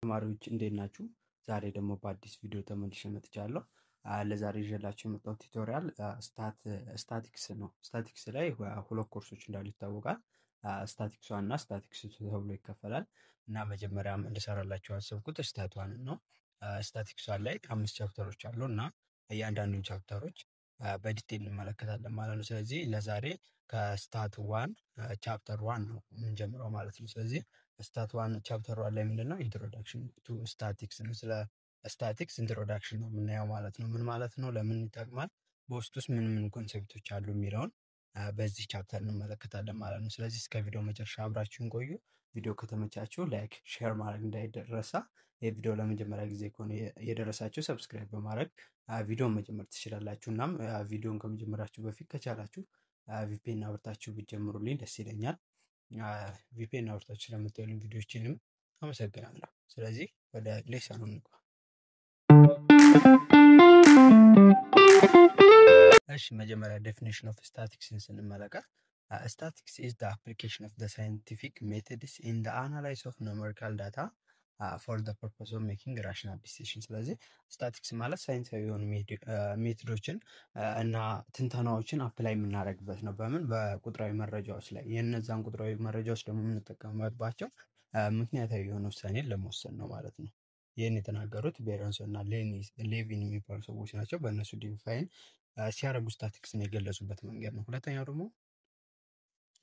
ተማሪዎች እንዴት ናችሁ? ዛሬ ደግሞ በአዲስ ቪዲዮ ተመልሼ መጥቻለሁ። ለዛሬ ይዤላችሁ የመጣሁት ቱቶሪያል ስታቲክስ ነው። ስታቲክስ ላይ ሁለት ኮርሶች እንዳሉ ይታወቃል። ስታቲክስ ዋን እና ስታቲክስ ቱ ተብሎ ይከፈላል። እና መጀመሪያም እንድሰራላችሁ ያሰብኩት ስታት ዋን ነው። ስታቲክስ ዋን ላይ 5 ቻፕተሮች አሉ እና እያንዳንዱን ቻፕተሮች በዲቴል እንመለከታለን ማለት ነው። ስለዚህ ለዛሬ ከስታት ዋን ቻፕተር ዋን ነው የምንጀምረው ማለት ነው። ስለዚህ ስታት ዋን ቻፕተር ዋን ላይ ምንድነው ኢንትሮዳክሽን ቱ ስታቲክስ ነው። ስለ ስታቲክስ ኢንትሮዳክሽን ነው የምናየው ማለት ነው። ምን ማለት ነው፣ ለምን ይጠቅማል፣ በውስጥ ውስጥ ምን ምን ኮንሴፕቶች አሉ የሚለውን በዚህ ቻፕተር እንመለከታለን ማለት ነው። ስለዚህ እስከ ቪዲዮ መጨረሻ አብራችሁን ቆዩ። ቪዲዮ ከተመቻችሁ ላይክ፣ ሼር ማድረግ እንዳይደረሳ። የቪዲዮ ለመጀመሪያ ጊዜ ከሆነ የደረሳችሁ ሰብስክራይብ በማድረግ ቪዲዮን መጀመር ትችላላችሁ። እናም ቪዲዮን ከመጀመራችሁ በፊት ከቻላችሁ ቪፒኤን አብርታችሁ ብትጀምሩልኝ ደስ ይለኛል። ቪፒኤን አብርታችሁ ስለምታዩልኝ ቪዲዮችንም አመሰግናለሁ። ስለዚህ ወደ ሌሰኑ እንግባ። እሺ፣ መጀመሪያ ዴፊኒሽን ኦፍ ስታቲክስን ስንመለከት statistics is the application of the scientific methods in the analysis of numerical data for the purpose of making rational decisions። ስለዚህ ስታቲክስ ማለት ሳይንሳዊ የሆኑ ሜቶዶችን እና ትንተናዎችን አፕላይ የምናደርግበት ነው። በምን? በቁጥራዊ መረጃዎች ላይ። የእነዛን ቁጥራዊ መረጃዎች ደግሞ የምንጠቀምባቸው ምክንያታዊ የሆነ ውሳኔን ለመወሰን ነው ማለት ነው። ይህን የተናገሩት ቤረንሶ እና ሌቪን የሚባሉ ሰዎች ናቸው። በእነሱ ዲፋይን ሲያደርጉ ስታቲክስን የገለጹበት መንገድ ነው። ሁለተኛው ደግሞ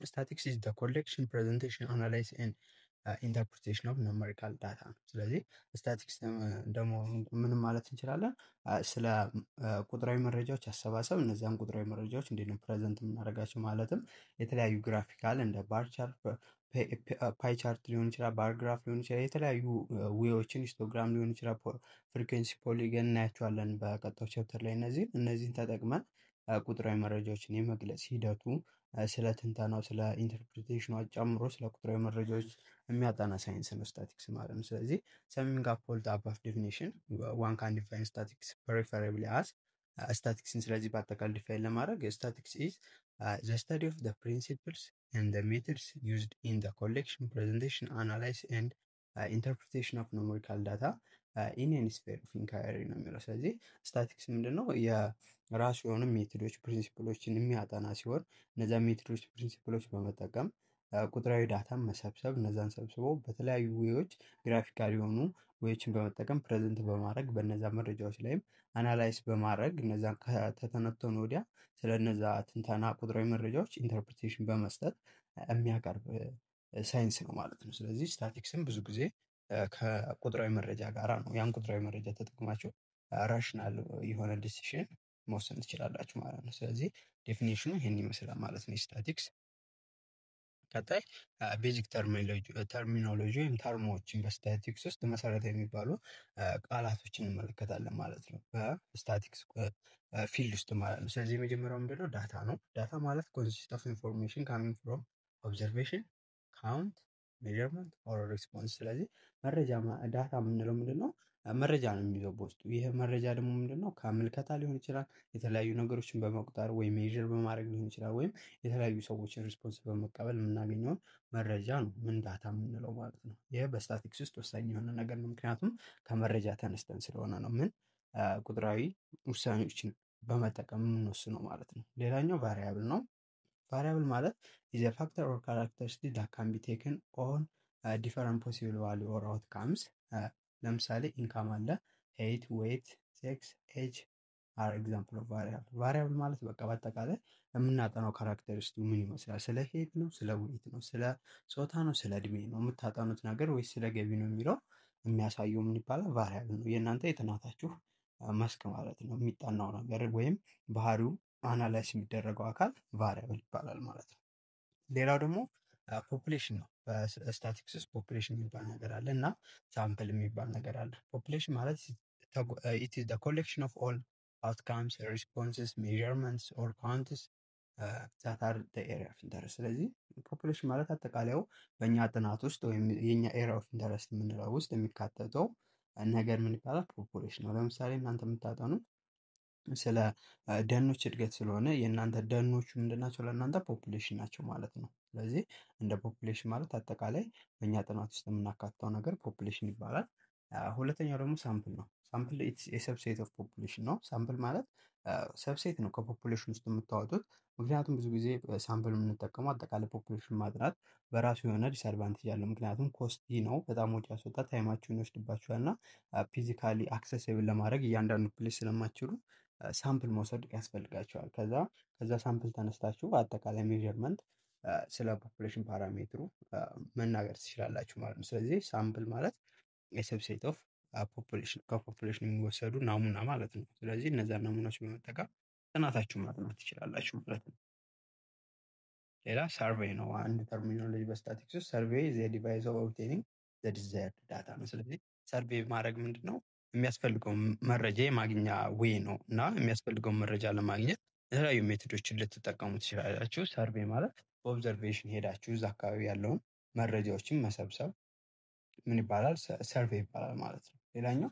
statistics is the collection, presentation, analysis and interpretation of numerical data። ስለዚህ ስታቲክስ ደግሞ ምን ማለት እንችላለን? ስለ ቁጥራዊ መረጃዎች አሰባሰብ፣ እነዚያን ቁጥራዊ መረጃዎች እንዴት ነው ፕሬዘንት የምናደርጋቸው፣ ማለትም የተለያዩ ግራፊካል እንደ ባር ቻርት፣ ፓይ ቻርት ሊሆን ይችላል፣ ባር ግራፍ ሊሆን ይችላል፣ የተለያዩ ዌዎችን ሂስቶግራም ሊሆን ይችላል፣ ፍሪኩዌንሲ፣ ፖሊገን እናያቸዋለን በቀጣዩ ቻፕተር ላይ። እነዚህን ተጠቅመን ቁጥራዊ መረጃዎችን የመግለጽ ሂደቱ ስለ ትንተናው፣ ስለ ኢንተርፕሪቴሽኑ ጨምሮ ስለ ቁጥራዊ መረጃዎች የሚያጠና ሳይንስ ነው ስታቲክስ ማለት ነው። ስለዚህ ሰሚንግ አፕ ኦል ዘ አባቭ ዴፊኒሽን ዋን ካን ዲፋይን ስታቲክስ ፕሪፈራብሊ አስ ስታቲክስን። ስለዚህ በአጠቃላይ ዲፋይን ለማድረግ ስታቲክስ ኢዝ ዘ ስተዲ ኦፍ ዘ ፕሪንሲፕልስ ኤንድ ዘ ሜተድስ ዩዝድ ኢን ዘ ኮሌክሽን፣ ፕሬዘንቴሽን፣ አናላይሲስ ኤንድ ኢንተርፕሪቴሽን ኦፍ ኑሜሪካል ዳታ ኢን ኤኒ ስፌር ኦፍ ኢንኳሪ ነው የሚለው። ስለዚህ ስታቲክስ ምንድነው? የራሱ የሆኑ ሜቶዶች፣ ፕሪንሲፕሎችን የሚያጠና ሲሆን እነዛ ሜቶዶች፣ ፕሪንሲፕሎች በመጠቀም ቁጥራዊ ዳታን መሰብሰብ፣ እነዛን ሰብስበው በተለያዩ ዌዎች ግራፊካል የሆኑ ዌዎችን በመጠቀም ፕሬዘንት በማድረግ በነዛ መረጃዎች ላይም አናላይዝ በማድረግ እነዛን ከተተነተኑ ወዲያ ስለ እነዛ ትንተና ቁጥራዊ መረጃዎች ኢንተርፕሪቴሽን በመስጠት የሚያቀርብ ሳይንስ ነው ማለት ነው። ስለዚህ ስታቲክስም ብዙ ጊዜ ከቁጥራዊ መረጃ ጋራ ነው። ያን ቁጥራዊ መረጃ ተጠቅማችሁ ራሽናል የሆነ ዲሲሽን መወሰን ትችላላችሁ ማለት ነው። ስለዚህ ዴፊኒሽኑ ይህን ይመስላል ማለት ነው ስታቲክስ። ቀጣይ ቤዚክ ተርሚኖሎጂ ወይም ተርሞችን በስታቲክስ ውስጥ መሰረታዊ የሚባሉ ቃላቶችን እንመለከታለን ማለት ነው፣ በስታቲክስ ፊልድ ውስጥ ማለት ነው። ስለዚህ የመጀመሪያው ምንድነው? ዳታ ነው። ዳታ ማለት ኮንሲስት ኦፍ ኢንፎርሜሽን ካሚንግ ፍሮም ኦብዘርቬሽን፣ ካውንት፣ ሜዠርመንት ኦር ሪስፖንስ። ስለዚህ ዳታ የምንለው ምንድነው? መረጃ ነው የሚይዘው በውስጡ። ይህ መረጃ ደግሞ ምንድነው? ከምልከታ ሊሆን ይችላል፣ የተለያዩ ነገሮችን በመቁጠር ወይም ሜዥር በማድረግ ሊሆን ይችላል፣ ወይም የተለያዩ ሰዎችን ሪስፖንስ በመቀበል የምናገኘውን መረጃ ነው ምን ዳታ የምንለው ማለት ነው። ይህ በስታቲክስ ውስጥ ወሳኝ የሆነ ነገር ነው፣ ምክንያቱም ከመረጃ ተነስተን ስለሆነ ነው ምን ቁጥራዊ ውሳኔዎችን በመጠቀም የምንወስነው ማለት ነው። ሌላኛው ቫሪያብል ነው። ቫሪያብል ማለት is a factor or characteristic that can be taken on different possible value or outcomes። ለምሳሌ ኢንካም አለ፣ ሄይት፣ ዌይት፣ ሴክስ፣ ኤጅ አር ኤግዛምፕል ኦፍ ቫሪያብል። ቫሪያብል ማለት በቃ በአጠቃላይ የምናጠናው ካራክተሪስቲክ ምን ይመስላል፣ ስለ ሄይት ነው፣ ስለ ዌይት ነው፣ ስለ ጾታ ነው፣ ስለ እድሜ ነው የምታጠኑት ነገር ወይስ ስለ ገቢ ነው የሚለው የሚያሳየው ምን ይባላል? ቫሪያብል ነው። የእናንተ የጥናታችሁ መስክ ማለት ነው። የሚጠናው ነገር ወይም ባህሪው አናላይስ የሚደረገው አካል ቫሪያብል ይባላል ማለት ነው። ሌላው ደግሞ ፖፑሌሽን ነው። በስታቲክስ ውስጥ ፖፑሌሽን የሚባል ነገር አለ እና ሳምፕል የሚባል ነገር አለ። ፖፑሌሽን ማለት it is the collection of all outcomes, responses, measurements or counts that are the area of interest። ስለዚህ ፖፑሌሽን ማለት አጠቃላዩ በእኛ ጥናት ውስጥ ወይም የኛ ኤሪያ ኦፍ ኢንተረስት የምንለው ውስጥ የሚካተተው ነገር ምን ይባላል? ፖፑሌሽን ነው። ለምሳሌ እናንተ የምታጠኑት ስለ ደኖች እድገት ስለሆነ የእናንተ ደኖቹ ምንድናቸው? ለእናንተ ፖፑሌሽን ናቸው ማለት ነው። ስለዚህ እንደ ፖፑሌሽን ማለት አጠቃላይ በእኛ ጥናት ውስጥ የምናካትተው ነገር ፖፑሌሽን ይባላል። ሁለተኛው ደግሞ ሳምፕል ነው። ሳምፕል የሰብሴት ኦፍ ፖፑሌሽን ነው። ሳምፕል ማለት ሰብሴት ነው ከፖፑሌሽን ውስጥ የምታወጡት። ምክንያቱም ብዙ ጊዜ ሳምፕል የምንጠቀመው አጠቃላይ ፖፑሌሽን ማጥናት በራሱ የሆነ ዲስአድቫንቴጅ አለው። ምክንያቱም ኮስቲ ነው፣ በጣም ወጪ ያስወጣል፣ ታይማችሁን ይወስድባችኋል እና ፊዚካሊ አክሰስብል ለማድረግ እያንዳንዱ ፕሌስ ስለማችሉ ሳምፕል መውሰድ ያስፈልጋቸዋል። ከዛ ሳምፕል ተነስታችሁ አጠቃላይ ሜዥርመንት ስለ ፖፑሌሽን ፓራሜትሩ መናገር ትችላላችሁ ማለት ነው። ስለዚህ ሳምፕል ማለት የሰብሴት ኦፍ ፖፑሌሽን ከፖፑሌሽን የሚወሰዱ ናሙና ማለት ነው። ስለዚህ እነዚያን ናሙናዎች በመጠቀም ጥናታችሁን ማጥናት ትችላላችሁ ማለት ነው። ሌላ ሰርቬይ ነው። አንድ ተርሚኖሎጂ በስታቲክስ ውስጥ ሰርቬይ ዘ ዲቫይስ ኦፍ ኦብቴኒንግ ዘ ዲዛይርድ ዳታ ነው። ስለዚህ ሰርቬይ ማድረግ ምንድን ነው? የሚያስፈልገውን መረጃ የማግኛ ዌይ ነው እና የሚያስፈልገውን መረጃ ለማግኘት የተለያዩ ሜቶዶችን ልትጠቀሙ ትችላላችሁ። ሰርቬይ ማለት በኦብዘርቬሽን ሄዳችሁ እዛ አካባቢ ያለውን መረጃዎችን መሰብሰብ ምን ይባላል? ሰርቬይ ይባላል ማለት ነው። ሌላኛው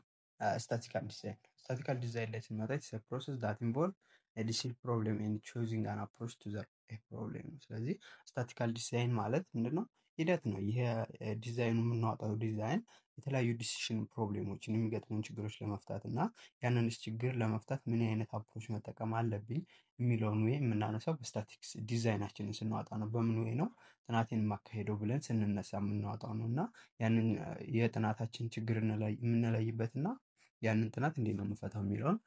ስታቲካል ዲዛይን። ስታቲካል ዲዛይን ላይ ስንመጣ ፕሮሰስ ዳት ኢንቮልቭ ዲሲል ፕሮብሌም ኤንድ ቾዚንግ አን አፕሮች ቱ ዘ ፕሮብሌም ነው። ስለዚህ ስታቲካል ዲዛይን ማለት ምንድነው? ሂደት ነው። ይሄ ዲዛይኑ የምናወጣው ዲዛይን የተለያዩ ዲሲሽን ፕሮብሌሞችን የሚገጥሙን ችግሮች ለመፍታት እና ያንንስ ችግር ለመፍታት ምን አይነት አፕሮች መጠቀም አለብኝ የሚለውን ወይ የምናነሳው በስታቲክስ ዲዛይናችንን ስናወጣ ነው። በምን ወይ ነው ጥናቴን የማካሄደው ብለን ስንነሳ የምናወጣው ነው እና ያንን የጥናታችን ችግር የምንለይበት እና ያንን ጥናት እንዴት ነው የምንፈታው የሚለውን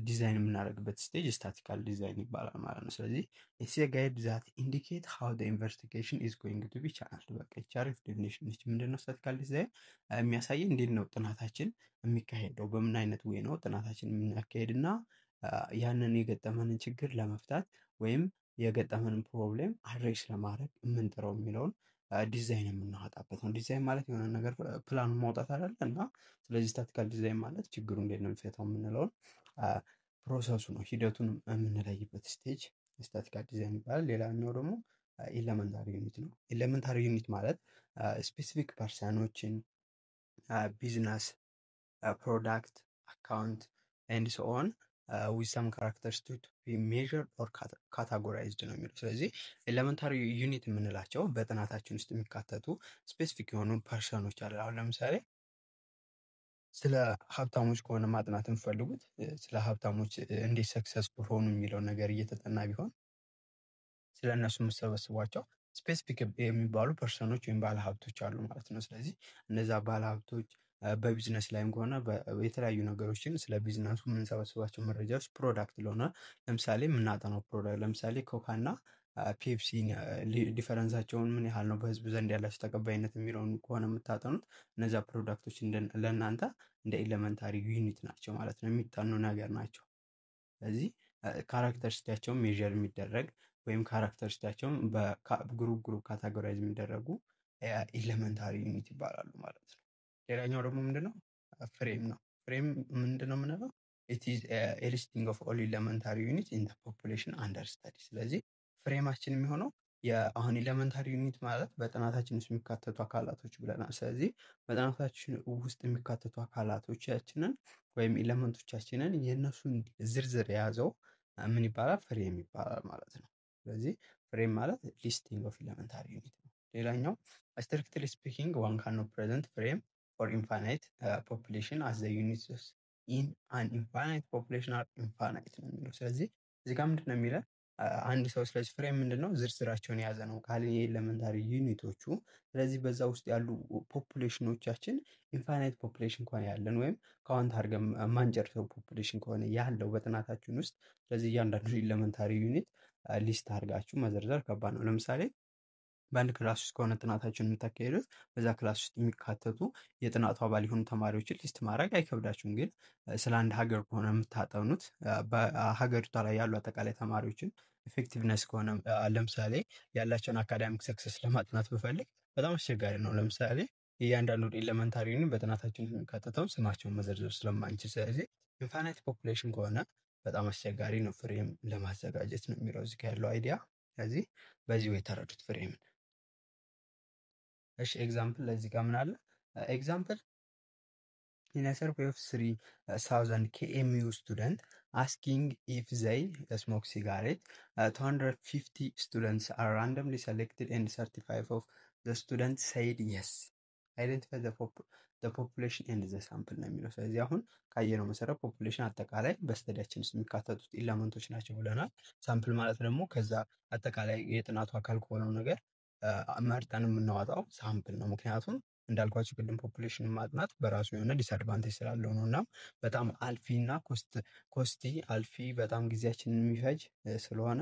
ዲዛይን የምናደርግበት ስቴጅ ስታቲካል ዲዛይን ይባላል ማለት ነው። ስለዚህ ኢትስ ኤ ጋይድ ዛት ኢንዲኬት ሃው ዘ ኢንቨስቲጌሽን ኢዝ ጎይንግ ቱ ቢ ቻናልድ። በቃ ይህች አሪፍ ዴፊኒሽን ነች። ምንድነው ስታቲካል ዲዛይን የሚያሳየን? እንዴት ነው ጥናታችን የሚካሄደው፣ በምን አይነት ወይ ነው ጥናታችን የምናካሄድ እና ያንን የገጠመንን ችግር ለመፍታት ወይም የገጠመንን ፕሮብሌም አድሬስ ለማድረግ የምንጥረው የሚለውን ዲዛይን የምናወጣበት ነው። ዲዛይን ማለት የሆነ ነገር ፕላን ማውጣት አይደለ እና ስለዚህ ስታቲካል ዲዛይን ማለት ችግሩ እንዴት ነው የሚፈታው የምንለውን ፕሮሰሱ ነው፣ ሂደቱን የምንለይበት ስቴጅ ስታቲካል ዲዛይን ይባላል። ሌላኛው ደግሞ ኤሌመንታሪ ዩኒት ነው። ኤሌመንታሪ ዩኒት ማለት ስፔሲፊክ ፐርሰኖችን፣ ቢዝነስ፣ ፕሮዳክት፣ አካውንት ኤንድ ሶ ኦን ዊዝ ሰም ካራክተርስ ቱ ቢ ሜዥርድ ኦር ካታጎራይዝድ ነው የሚለው። ስለዚህ ኤሌመንታሪ ዩኒት የምንላቸው በጥናታችን ውስጥ የሚካተቱ ስፔሲፊክ የሆኑ ፐርሰኖች አለ። አሁን ለምሳሌ ስለ ሀብታሞች ከሆነ ማጥናት የምፈልጉት ስለ ሀብታሞች እንዴት ሰክሰስፉል ሆኑ የሚለው ነገር እየተጠና ቢሆን ስለ እነሱ የምሰበስቧቸው ስፔሲፊክ የሚባሉ ፐርሰኖች ወይም ባለሀብቶች አሉ ማለት ነው። ስለዚህ እነዛ ባለሀብቶች በቢዝነስ ላይም ከሆነ የተለያዩ ነገሮችን ስለ ቢዝነሱ የምንሰበስባቸው መረጃዎች ፕሮዳክት ለሆነ ለምሳሌ የምናጠናው ፕሮዳክት ለምሳሌ ኮካና ፔፕሲ ዲፈረንሳቸውን ምን ያህል ነው በህዝብ ዘንድ ያላቸው ተቀባይነት የሚለውን ከሆነ የምታጠኑት እነዛ ፕሮዳክቶች ለእናንተ እንደ ኤሌመንታሪ ዩኒት ናቸው ማለት ነው፣ የሚጠኑ ነገር ናቸው። ስለዚህ ካራክተሪስቲካቸውን ሜዥር የሚደረግ ወይም ካራክተሪስቲካቸውን በግሩፕ ካታጎራይዝ የሚደረጉ ኤሌመንታሪ ዩኒት ይባላሉ ማለት ነው። ሌላኛው ደግሞ ምንድነው? ፍሬም ነው። ፍሬም ምንድነው የምንለው? ኢት ኢዝ ኤ ሊስቲንግ ኦፍ ኦል ኤሌመንታሪ ዩኒት ኢን ዘ ፖፑሌሽን አንደር ስታዲ። ስለዚህ ፍሬማችን የሚሆነው አሁን ኤሌመንታሪ ዩኒት ማለት በጥናታችን ውስጥ የሚካተቱ አካላቶች ብለናል። ስለዚህ በጥናታችን ውስጥ የሚካተቱ አካላቶቻችንን ወይም ኤሌመንቶቻችንን የእነሱን ዝርዝር የያዘው ምን ይባላል? ፍሬም ይባላል ማለት ነው። ስለዚህ ፍሬም ማለት ሊስቲንግ ኦፍ ኤሌመንታሪ ዩኒት ነው። ሌላኛው ስትሪክትሊ ስፒኪንግ ዋን ካን ኖት ፕሬዘንት ፍሬም ፎር ኢንፋናይት ፖፑሌሽን አዝ ዘ ዩኒትስ ኢን አን ኢንፋናይት ፖፑሌሽን አር ኢንፋናይት ነው የሚለው። ስለዚህ እዚህ ጋር ምንድን ነው የሚለው አንድ ሰው ስለዚህ ፍሬም ምንድን ነው? ዝርዝራቸውን የያዘ ነው ካለ የኤሌመንታሪ ዩኒቶቹ። ስለዚህ በዛ ውስጥ ያሉ ፖፑሌሽኖቻችን ኢንፋናይት ፖፑሌሽን ከሆነ ያለን ወይም ካውንት አድርገን ማንጨርሰው ፖፑሌሽን ከሆነ ያለው በጥናታችን ውስጥ ስለዚህ እያንዳንዱ ኤሌመንታሪ ዩኒት ሊስት አድርጋችሁ መዘርዘር ከባድ ነው። ለምሳሌ በአንድ ክላስ ውስጥ ከሆነ ጥናታችሁን የምታካሄዱት በዛ ክላስ ውስጥ የሚካተቱ የጥናቱ አባል የሆኑ ተማሪዎችን ሊስት ማድረግ አይከብዳችሁም። ግን ስለ አንድ ሀገር ከሆነ የምታጠኑት በሀገሪቷ ላይ ያሉ አጠቃላይ ተማሪዎችን ኤፌክቲቭነስ ከሆነ ለምሳሌ ያላቸውን አካዳሚክ ሰክሰስ ለማጥናት ብፈልግ በጣም አስቸጋሪ ነው። ለምሳሌ እያንዳንዱ ኤሌመንታሪ ዩኒት በጥናታችን የሚካተተውን ስማቸውን መዘርዘር ስለማንችል፣ ስለዚህ ኢንፋናይት ፖፑሌሽን ከሆነ በጣም አስቸጋሪ ነው ፍሬም ለማዘጋጀት ነው የሚለው እዚህ ያለው አይዲያ። ስለዚህ በዚሁ የተረዱት ፍሬምን። እሺ ኤግዛምፕል ለዚህ ጋር ምን አለ? ኤግዛምፕል in a survey of 3,000 KMU students asking if they smoke cigarette, 250 students are randomly selected and 35 of the students said yes. Identify the the population and the sample ነው የሚለው። ስለዚህ አሁን ካየነው መሰረት ፖፑሌሽን አጠቃላይ በስተዲያችን ውስጥ የሚካተቱት ኢለመንቶች ናቸው ብለናል። ሳምፕል ማለት ደግሞ ከዛ አጠቃላይ የጥናቱ አካል ከሆነው ነገር መርጠን የምናወጣው ሳምፕል ነው። ምክንያቱም እንዳልኳቸው ቅድም ፖፑሌሽን ማጥናት በራሱ የሆነ ዲስአድቫንቴጅ ስላለው ነው እና በጣም አልፊ እና ኮስቲ አልፊ በጣም ጊዜያችንን የሚፈጅ ስለሆነ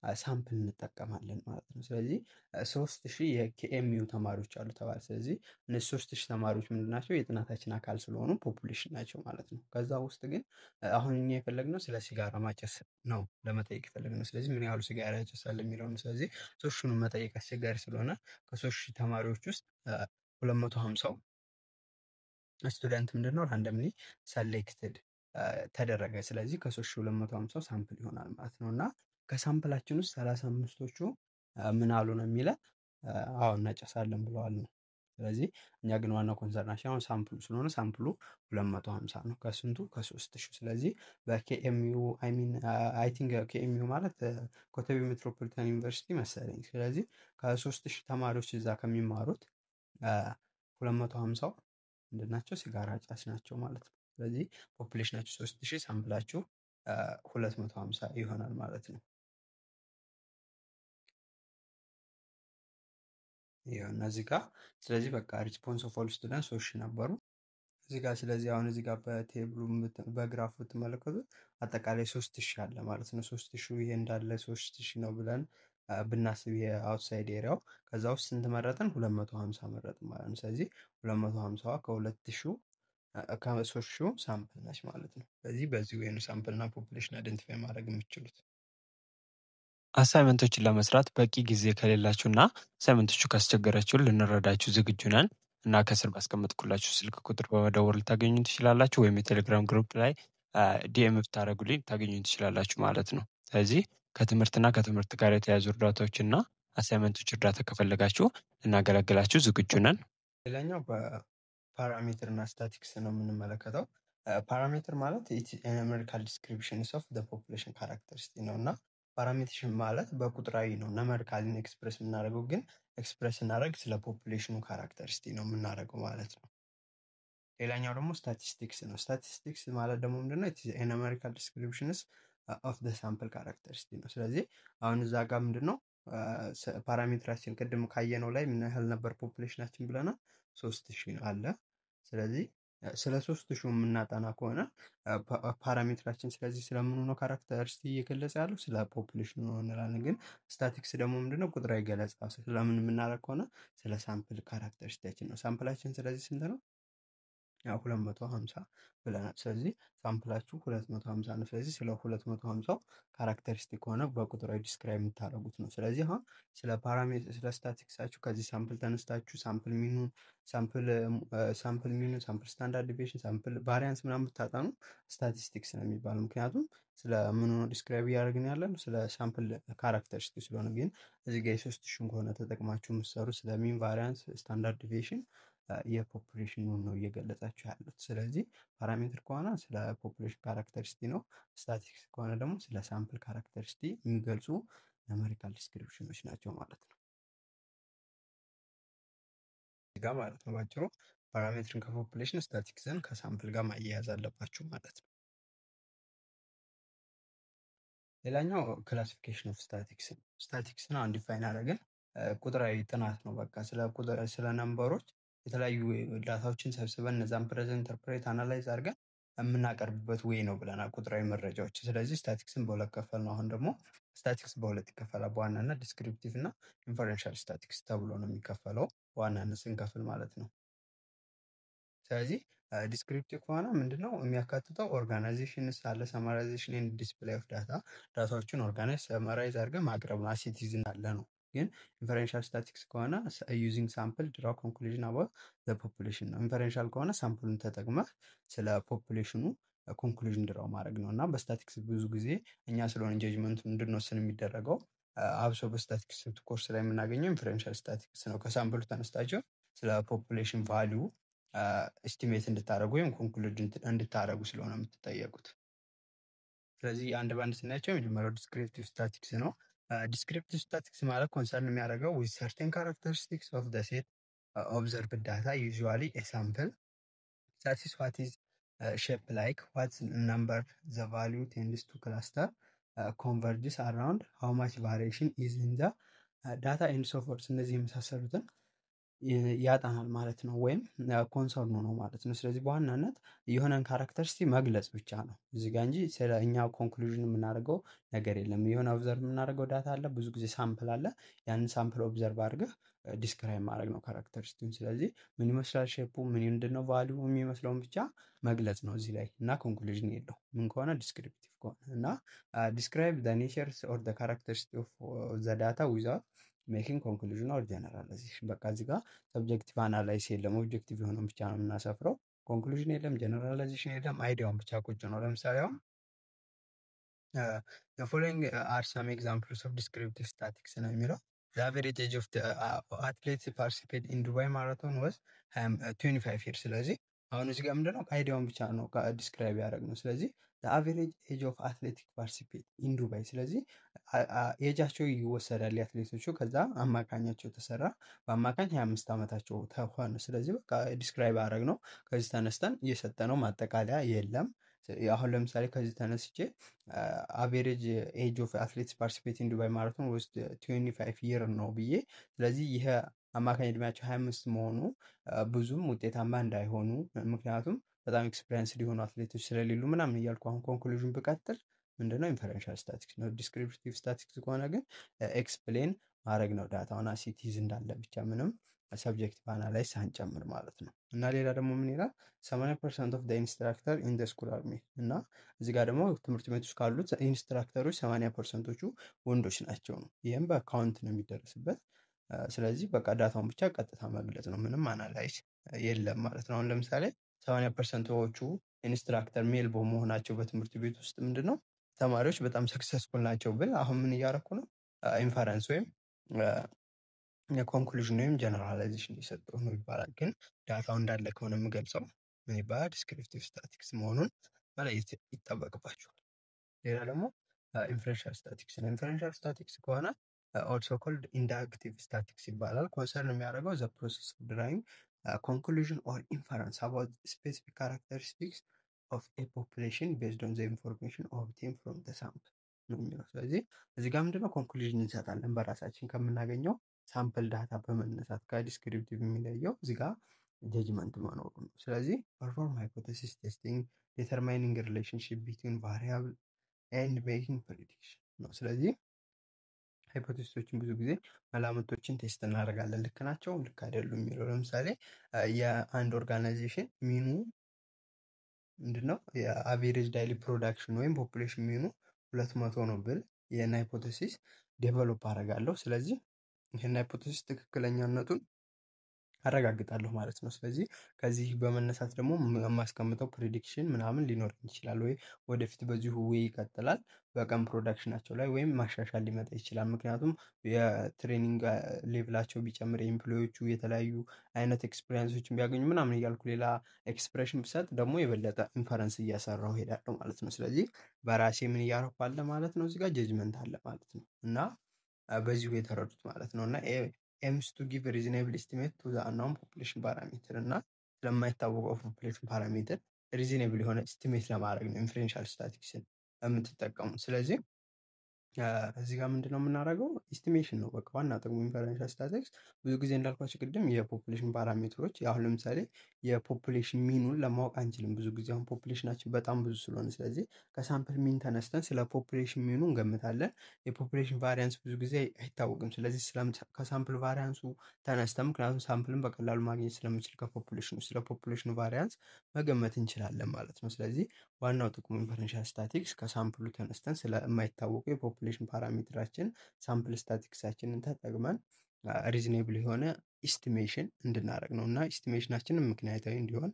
ሳምፕል እንጠቀማለን ማለት ነው። ስለዚህ 3000 የኬኤምዩ ተማሪዎች አሉ ተባለ። ስለዚህ እነዚህ 3000 ተማሪዎች ምንድን ናቸው? የጥናታችን አካል ስለሆኑ ፖፑሌሽን ናቸው ማለት ነው። ከዛ ውስጥ ግን አሁን እኛ የፈለግነው ስለ ሲጋራ ማጨስ ነው ለመጠየቅ የፈለግነው። ስለዚህ ምን ያህሉ ሲጋራ ያጨሳል የሚለው ነው። ስለዚህ 3000ን መጠየቅ አስቸጋሪ ስለሆነ ከ3000 ተማሪዎች ውስጥ 250 ስቱደንት ምንድነው ራንደምሊ ሰሌክትድ ተደረገ። ስለዚህ ከ3250 ሳምፕል ይሆናል ማለት ነው እና ከሳምፕላችን ውስጥ 35ቶቹ ምን አሉ ነው የሚለን አዎ እናጨሳለን ብለዋል ነው። ስለዚህ እኛ ግን ዋናው ኮንሰርናችን አሁን ሳምፕሉ ስለሆነ ሳምፕሉ 250 ነው። ከስንቱ? ከ3000። ስለዚህ በኬኤምዩ አይ ቲንክ ኬኤምዩ ማለት ኮተቤ ሜትሮፖሊታን ዩኒቨርሲቲ መሰለኝ። ስለዚህ ከ3000 ተማሪዎች እዛ ከሚማሩት 250 ምንድን ናቸው? ሲጋራ አጫሽ ናቸው ማለት ነው። ስለዚህ ፖፑሌሽናችሁ 3000 ሳምፕላችሁ 250 ይሆናል ማለት ነው። ይኸው እነዚህ ጋር ስለዚህ በቃ ሪስፖንስ ኦፍ ኦል ስቱደንት 3000 ነበሩ እዚህ ጋር። ስለዚህ አሁን እዚህ ጋር በቴብሉ በግራፍ ብትመለከቱት አጠቃላይ 3000 አለ ማለት ነው። 3000 ይሄ እንዳለ 3000 ነው ብለን ብናስብ የአውትሳይድ ኤሪያው ከዛ ውስጥ ስንት መረጥን? 250 መረጥን ማለት ነው። ስለዚህ 250 ከ2000 ከ3000 ሳምፕል ነች ማለት ነው። ስለዚህ በዚህ ወይ ነው ሳምፕል እና ፖፑሌሽን አይደንቲፋይ ማድረግ የምትችሉት። አሳይመንቶችን ለመስራት በቂ ጊዜ ከሌላችሁና አሳይመንቶቹ ካስቸገራችሁ ልንረዳችሁ ዝግጁ ነን እና ከስር ባስቀመጥኩላችሁ ስልክ ቁጥር በመደወል ልታገኙ ትችላላችሁ፣ ወይም የቴሌግራም ግሩፕ ላይ ዲኤም ብታደርጉልኝ ታገኙ ትችላላችሁ ማለት ነው። ስለዚህ ከትምህርትና ከትምህርት ጋር የተያዙ እርዳታዎችና አሳይመንቶች እርዳታ ከፈለጋችሁ ልናገለግላችሁ ዝግጁ ነን። ሌላኛው በፓራሜትር እና ስታቲክስ ነው የምንመለከተው። ፓራሜትር ማለት ኑሜሪካል ዲስክሪፕሽንስ ኦፍ ዘ ፖፑሌሽን ካራክተሪስቲክ ነው እና ፓራሜትር ማለት በቁጥራዊ ነው ኑሜሪካልን ኤክስፕሬስ የምናደርገው፣ ግን ኤክስፕሬስ ስናደርግ ስለ ፖፑሌሽኑ ካራክተሪስቲክ ነው የምናደርገው ማለት ነው። ሌላኛው ደግሞ ስታቲስቲክስ ነው። ስታቲስቲክስ ማለት ደግሞ ምንድነው? ኑሜሪካል ዲስክሪፕሽንስ ኦፍ ዘ ሳምፕል ካራክተሪስቲክ ነው። ስለዚህ አሁን እዛ ጋር ምንድነው ፓራሜትራችን ቅድም ካየነው ላይ ምን ያህል ነበር ፖፑሌሽናችን ብለናል? 3000 አለ። ስለዚህ ስለ 3000 የምናጠና ከሆነ ፓራሜትራችን ስለዚህ ስለምኑ ነው ካራክተሪስቲክ እየገለጸ ያለው? ስለ ፖፑሌሽኑ ነው እንላለን። ግን ስታቲክስ ደግሞ ምንድነው? ቁጥራዊ ገለጻ ስለምን የምናደርግ ከሆነ ስለ ሳምፕል ካራክተሪስቲክን ነው። ሳምፕላችን ስለዚህ ስንት ነው? ያው 250 ብለናል። ስለዚህ ሳምፕላችሁ 250 ነው። ስለዚህ ስለ 250 ካራክተሪስቲክ ከሆነ በቁጥራዊ ዲስክራይብ የምታደርጉት ነው። ስለዚህ አሁን ስለ ፓራሜትር ስለ ስታቲክሳችሁ ከዚህ ሳምፕል ተነስታችሁ ሳምፕል ሚኑን፣ ሳምፕል ስታንዳርድ ዲቪዬሽን፣ ሳምፕል ቫሪያንስ ምናምን ብታጠኑ ስታቲስቲክስ ነው የሚባለው። ምክንያቱም ስለ ምኑ ዲስክራይብ እያደረግን ያለን ስለ ሳምፕል ካራክተሪስቲክ ስለሆነ። ግን እዚህ ጋር የ3000 ከሆነ ተጠቅማችሁ የምትሰሩ ስለ ሚን፣ ቫሪያንስ፣ ስታንዳርድ ዲቪዬሽን የፖፑሌሽኑን ነው እየገለጻችሁ ያሉት። ስለዚህ ፓራሜትር ከሆነ ስለ ፖፑሌሽን ካራክተሪስቲክ ነው። ስታቲክስ ከሆነ ደግሞ ስለ ሳምፕል ካራክተሪስቲክ የሚገልጹ ኑሜሪካል ዲስክሪፕሽኖች ናቸው ማለት ነው። ጋር ማለት ነው ባጭሩ ፓራሜትርን ከፖፑሌሽን፣ ስታቲክስን ከሳምፕል ጋር ማያያዝ አለባችሁ ማለት ነው። ሌላኛው ክላሲፊኬሽን ኦፍ ስታቲክስ ነው። ስታቲክስን አሁን ዲፋይን አደረግን። ቁጥራዊ ጥናት ነው። በቃ ስለ ነምበሮች የተለያዩ ዳታዎችን ሰብስበን እነዛን ፕሬዘንት፣ ኢንተርፕሬት፣ አናላይዝ አድርገን የምናቀርብበት ወይ ነው ብለናል፣ ቁጥራዊ መረጃዎች። ስለዚህ ስታቲክስን በሁለት ከፈል ነው። አሁን ደግሞ ስታቲክስ በሁለት ይከፈላል። በዋናነት ዲስክሪፕቲቭ እና ኢንፈረንሻል ስታቲክስ ተብሎ ነው የሚከፈለው በዋናነት ስንከፍል ማለት ነው። ስለዚህ ዲስክሪፕቲቭ ከሆነ ምንድነው የሚያካትተው? ኦርጋናይዜሽን አለ፣ ሰማራይዜሽን ኤንድ ዲስፕሌይ ኦፍ ዳታ። ዳታዎችን ኦርጋናይዝ ሰማራይዝ አድርገን ማቅረብ ነው። አሲቲዝን አለ ነው። ግን ኢንፈረንሻል ስታቲክስ ከሆነ ዩዚንግ ሳምፕል ድራው ኮንክሉዥን አባውት ዘ ፖፑሌሽን ነው። ኢንፈረንሻል ከሆነ ሳምፕሉን ተጠቅመህ ስለ ፖፑሌሽኑ ኮንክሉዥን ድራው ማድረግ ነው። እና በስታቲክስ ብዙ ጊዜ እኛ ስለሆነ ጀጅመንቱ እንድንወስን የሚደረገው አብሶ በስታቲክስ ኮርስ ላይ የምናገኘው ኢንፈረንሻል ስታቲክስ ነው። ከሳምፕሉ ተነስታቸው ስለ ፖፑሌሽን ቫሊዩ ኤስቲሜት እንድታደረጉ ወይም ኮንክሉድ እንድታደረጉ ስለሆነ የምትጠየቁት። ስለዚህ አንድ ባንድ ስናያቸው የመጀመሪያው ዲስክሪፕቲቭ ስታቲክስ ነው። ዲስክሪፕቲቭ ስታቲክስ ማለት ኮንሰርን የሚያደርገው ዊዝ ሰርቴን ካራክተሪስቲክስ ኦፍ ዘ ሴት ኦብዘርቭድ ዳታ ዩዥዋሊ ኤ ሳምፕል Static what is shape like, what number the value tends to cluster, converges around, how much variation is in the data and so forth እነዚህ የመሳሰሉትን ያጠናል ማለት ነው፣ ወይም ኮንሰርኑ ነው ማለት ነው። ስለዚህ በዋናነት የሆነን ካራክተሪስቲ መግለጽ ብቻ ነው እዚህ ጋር እንጂ ስለ እኛ ኮንክሉዥን የምናደርገው ነገር የለም። የሆነ ኦብዘርቭ የምናደርገው ዳታ አለ፣ ብዙ ጊዜ ሳምፕል አለ። ያንን ሳምፕል ኦብዘርቭ አድርገህ ዲስክራይብ ማድረግ ነው ካራክተሪስቲውን። ስለዚህ ምን ይመስላል ሼፑ፣ ምን ምንድን ነው ቫሊዩ የሚመስለውን ብቻ መግለጽ ነው እዚህ ላይ እና ኮንክሉዥን የለው ምን ከሆነ ዲስክሪፕቲቭ ከሆነ እና ዲስክራይብ ዘ ኔቸርስ ኦር ዘ ካራክተሪስቲክ ኦፍ ዘ ዳታ ዊዛውት ሜኪንግ ኮንክሉዥን ኦር ጀነራላይዜሽን። በቃ እዚህ ጋር ሰብጀክቲቭ አናላይስ የለም፣ ኦብጀክቲቭ የሆነውን ብቻ ነው የምናሰፍረው። ኮንክሉዥን የለም፣ ጀነራላይዜሽን የለም፣ አይዲያውን ብቻ ቁጭ ነው። ለምሳሌ አሁን the following are some examples of descriptive statics ነው የሚለው the average age of the athletes participate in Dubai marathon was 25 years። ስለዚህ አሁን እዚህ ጋር ምንድነው አይዲያውን ብቻ ነው ዲስክራይብ ያደረግነው። ስለዚህ the average age of athletic participate in Dubai። ስለዚህ ኤጃቸው ይወሰዳል የአትሌቶቹ፣ ከዛ አማካኛቸው ተሰራ፣ በአማካኝ 25 ዓመታቸው ተሆነ። ስለዚህ በቃ ዲስክራይብ ያደረግ ነው። ከዚህ ተነስተን እየሰጠነው ማጠቃለያ የለም። አሁን ለምሳሌ ከዚህ ተነስቼ አቬሬጅ ኤጅ ኦፍ አትሌትስ ፓርቲሲፔት ኢን ዱባይ ማራቶን ውስጥ 25 ይር ነው ብዬ፣ ስለዚህ ይሄ አማካኝ እድሜያቸው 25 መሆኑ ብዙም ውጤታማ እንዳይሆኑ፣ ምክንያቱም በጣም ኤክስፔሪንስ ሊሆኑ አትሌቶች ስለሌሉ ምናምን እያልኩ አሁን ኮንክሉዥን ብቀጥል ምንድነው ኢንፈረንሻል ስታቲክስ ነው። ዲስክሪፕቲቭ ስታቲክስ ከሆነ ግን ኤክስፕሌን ማድረግ ነው ዳታውን አሲቲዝ እንዳለ ብቻ፣ ምንም ሰብጀክቲቭ አናላይዝ ሳንጨምር ማለት ነው። እና ሌላ ደግሞ ምን ይላል 80% ኦፍ ኢንስትራክተር ኢን ዘ ስኩል አር ሜል። እና እዚህ ጋር ደግሞ ትምህርት ቤት ውስጥ ካሉት ኢንስትራክተሮች 80%ዎቹ ወንዶች ናቸው ነው። ይህም በአካውንት ነው የሚደረስበት። ስለዚህ በቃ ዳታውን ብቻ ቀጥታ መግለጽ ነው፣ ምንም አናላይዝ የለም ማለት ነው። አሁን ለምሳሌ 80%ዎቹ ኢንስትራክተር ሜል በመሆናቸው በትምህርት ቤት ውስጥ ምንድነው ተማሪዎች በጣም ሰክሰስፉል ናቸው ብል አሁን ምን እያደረኩ ነው? ኢንፈረንስ ወይም የኮንክሉዥን ወይም ጀነራላይዜሽን እየሰጠሁ ነው ይባላል። ግን ዳታው እንዳለ ከሆነ የምገልጸው ምን ይባላል? ዲስክሪፕቲቭ ስታቲክስ መሆኑን መለየት ይጠበቅባቸዋል። ሌላ ደግሞ ኢንፈረንሻል ስታቲክስ ነው። ኢንፈረንሻል ስታቲክስ ከሆነ ኦልሶ ኮልድ ኢንዳክቲቭ ስታቲክስ ይባላል። ኮንሰርን የሚያደርገው ዘ ፕሮሰስ ኦፍ ድራይቪንግ ኮንክሉዥን ኦር ኢንፈረንስ አባውት ስፔሲፊክ ካራክተሪስቲክስ ኦፍ ኤ ፖፑሌሽን ቤዝድ ኦን ዘ ኢንፎርሜሽን ኦብቴን ፍሮም ዘ ሳምፕል ነው የሚለው። ስለዚህ እዚህ ጋር ምንድነው ኮንክሉዥን እንሰጣለን በራሳችን ከምናገኘው ሳምፕል ዳታ በመነሳት። ከዲስክሪፕቲቭ የሚለየው እዚህ ጋር ጀጅመንት መኖሩ ነው። ስለዚህ ፐርፎርም ሃይፖቴሲስ ቴስቲንግ ዲተርማይኒንግ ሪሌሽንሺፕ ቢትዊን ቫሪያብል ኤንድ ሜኪንግ ፕሬዲክሽን ነው። ስለዚህ ሃይፖቴሲሶችን ብዙ ጊዜ መላምቶችን ቴስት እናደርጋለን። ልክ ናቸው ልክ አይደሉም የሚለው ለምሳሌ የአንድ ኦርጋናይዜሽን ሚኑ ምንድነው የአቬሬጅ ዳይሊ ፕሮዳክሽን ወይም ፖፑሌሽን ሚኑ 200 ነው ብል ይህን ሃይፖቴሲስ ዴቨሎፕ አደርጋለሁ። ስለዚህ ይህን ሃይፖቴሲስ ትክክለኛነቱን አረጋግጣለሁ ማለት ነው። ስለዚህ ከዚህ በመነሳት ደግሞ የማስቀምጠው ፕሬዲክሽን ምናምን ሊኖር ይችላል፣ ወይ ወደፊት በዚሁ ወይ ይቀጥላል በቀን ፕሮዳክሽናቸው ላይ ወይም ማሻሻል ሊመጣ ይችላል። ምክንያቱም የትሬኒንግ ሌቭላቸው ቢጨምር የኤምፕሎዮቹ የተለያዩ አይነት ኤክስፔሪንሶችን ቢያገኙ ምናምን እያልኩ ሌላ ኤክስፕሬሽን ብሰጥ ደግሞ የበለጠ ኢንፈረንስ እያሰራሁ ሄዳለሁ ማለት ነው። ስለዚህ በራሴ ምን እያረኩ አለ ማለት ነው፣ እዚጋ ጀጅመንት አለ ማለት ነው። እና በዚሁ የተረዱት ማለት ነው። እና ኤምስ ቱ ጊቭ ሪዝኔብል ኤስቲሜት ቱ ዘ አንናውን ፖፑሌሽን ፓራሜትር፣ እና ስለማይታወቀው ፖፑሌሽን ፓራሜትር ሪዝኔብል የሆነ ኤስቲሜት ለማድረግ ነው ኢንፈረንሻል ስታቲክስን የምትጠቀሙት። ስለዚህ እዚህ ጋር ምንድነው የምናደርገው ኤስቲሜሽን ነው በቃ ዋና ጥቅሙ ኢንፈረንሻል ስታቲክስ። ብዙ ጊዜ እንዳልኳቸው ቅድም የፖፑሌሽን ፓራሜትሮች አሁን ለምሳሌ የፖፑሌሽን ሚኑን ለማወቅ አንችልም ብዙ ጊዜ አሁን ፖፑሌሽናችን በጣም ብዙ ስለሆነ፣ ስለዚህ ከሳምፕል ሚን ተነስተን ስለ ፖፑሌሽን ሚኑ እንገምታለን። የፖፑሌሽን ቫሪያንስ ብዙ ጊዜ አይታወቅም። ስለዚህ ከሳምፕል ቫሪያንሱ ተነስተን ምክንያቱም ሳምፕልን በቀላሉ ማግኘት ስለምችል ከፖፑሌሽኑ ስለ ፖፑሌሽኑ ቫሪያንስ መገመት እንችላለን ማለት ነው። ስለዚህ ዋናው ጥቅሙ ኢንፈረንሻል ስታቲክስ ከሳምፕሉ ተነስተን ስለማይታወቁ የፖፑሌሽን ፓራሜትራችን ሳምፕል ስታቲክሳችንን ተጠቅመን ሪዝኔብል የሆነ ኢስቲሜሽን እንድናደርግ ነው እና ኢስቲሜሽናችንን ምክንያታዊ እንዲሆን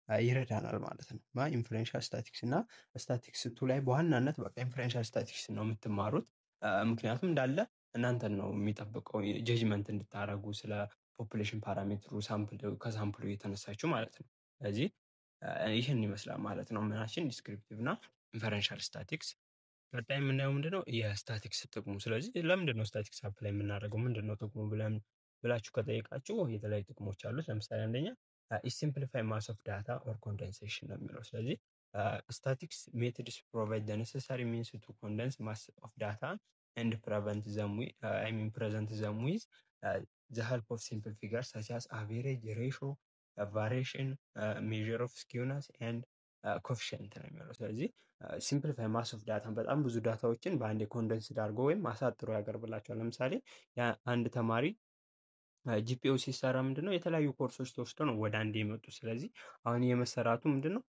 ይረዳናል ማለት ነው። ኢንፈረንሻል ስታቲክስ እና ስታቲክስ ቱ ላይ በዋናነት በቃ ኢንፈረንሻል ስታቲክስ ነው የምትማሩት። ምክንያቱም እንዳለ እናንተን ነው የሚጠብቀው ጀጅመንት እንድታደርጉ ስለ ፖፑሌሽን ፓራሜትሩ ከሳምፕሉ የተነሳችሁ ማለት ነው። ስለዚህ ይህን ይመስላል ማለት ነው ምናችን ዲስክሪፕቲቭ እና ኢንፈረንሻል ስታቲክስ። ቀጣይ የምናየው ምንድነው የስታቲክስ ጥቅሙ። ስለዚህ ለምንድነው ስታቲክስ አፕላይ የምናደርገው ምንድነው ጥቅሙ ብላችሁ ከጠየቃችሁ የተለያዩ ጥቅሞች አሉት። ለምሳሌ አንደኛ ኢዝ ሲምፕሊፋይ ማስ ኦፍ ዳታ ኦር ኮንደንሴሽን ነው የሚለው። ስለዚህ ስታቲክስ ሜትድስ ፕሮቫይድ ዘ ነሰሰሪ ሚንስ ቱ ኮንደንስ ማስ ኦፍ ዳታ ኤንድ ፕሬዘንት ዘም ዊዝ ዘ ሄልፕ ኦፍ ሲምፕል ፊገርስ ሰች አስ አቬሬጅ፣ ሬሾ፣ ቫሪዬሽን፣ ሜዥር ኦፍ ስኪውነስ ኤንድ ኮፊሽንት ነው የሚለው። ስለዚህ ሲምፕሊፋይ ማስ ኦፍ ዳታ በጣም ብዙ ዳታዎችን በአንድ ኮንደንስ አድርጎ ወይም አሳጥሮ ያቀርብላቸዋል። ለምሳሌ አንድ ተማሪ ጂፒኦ ሲሰራ ምንድነው የተለያዩ ኮርሶች ተወስዶ ነው ወደ አንድ የመጡ። ስለዚህ አሁን የመሰራቱ ምንድነው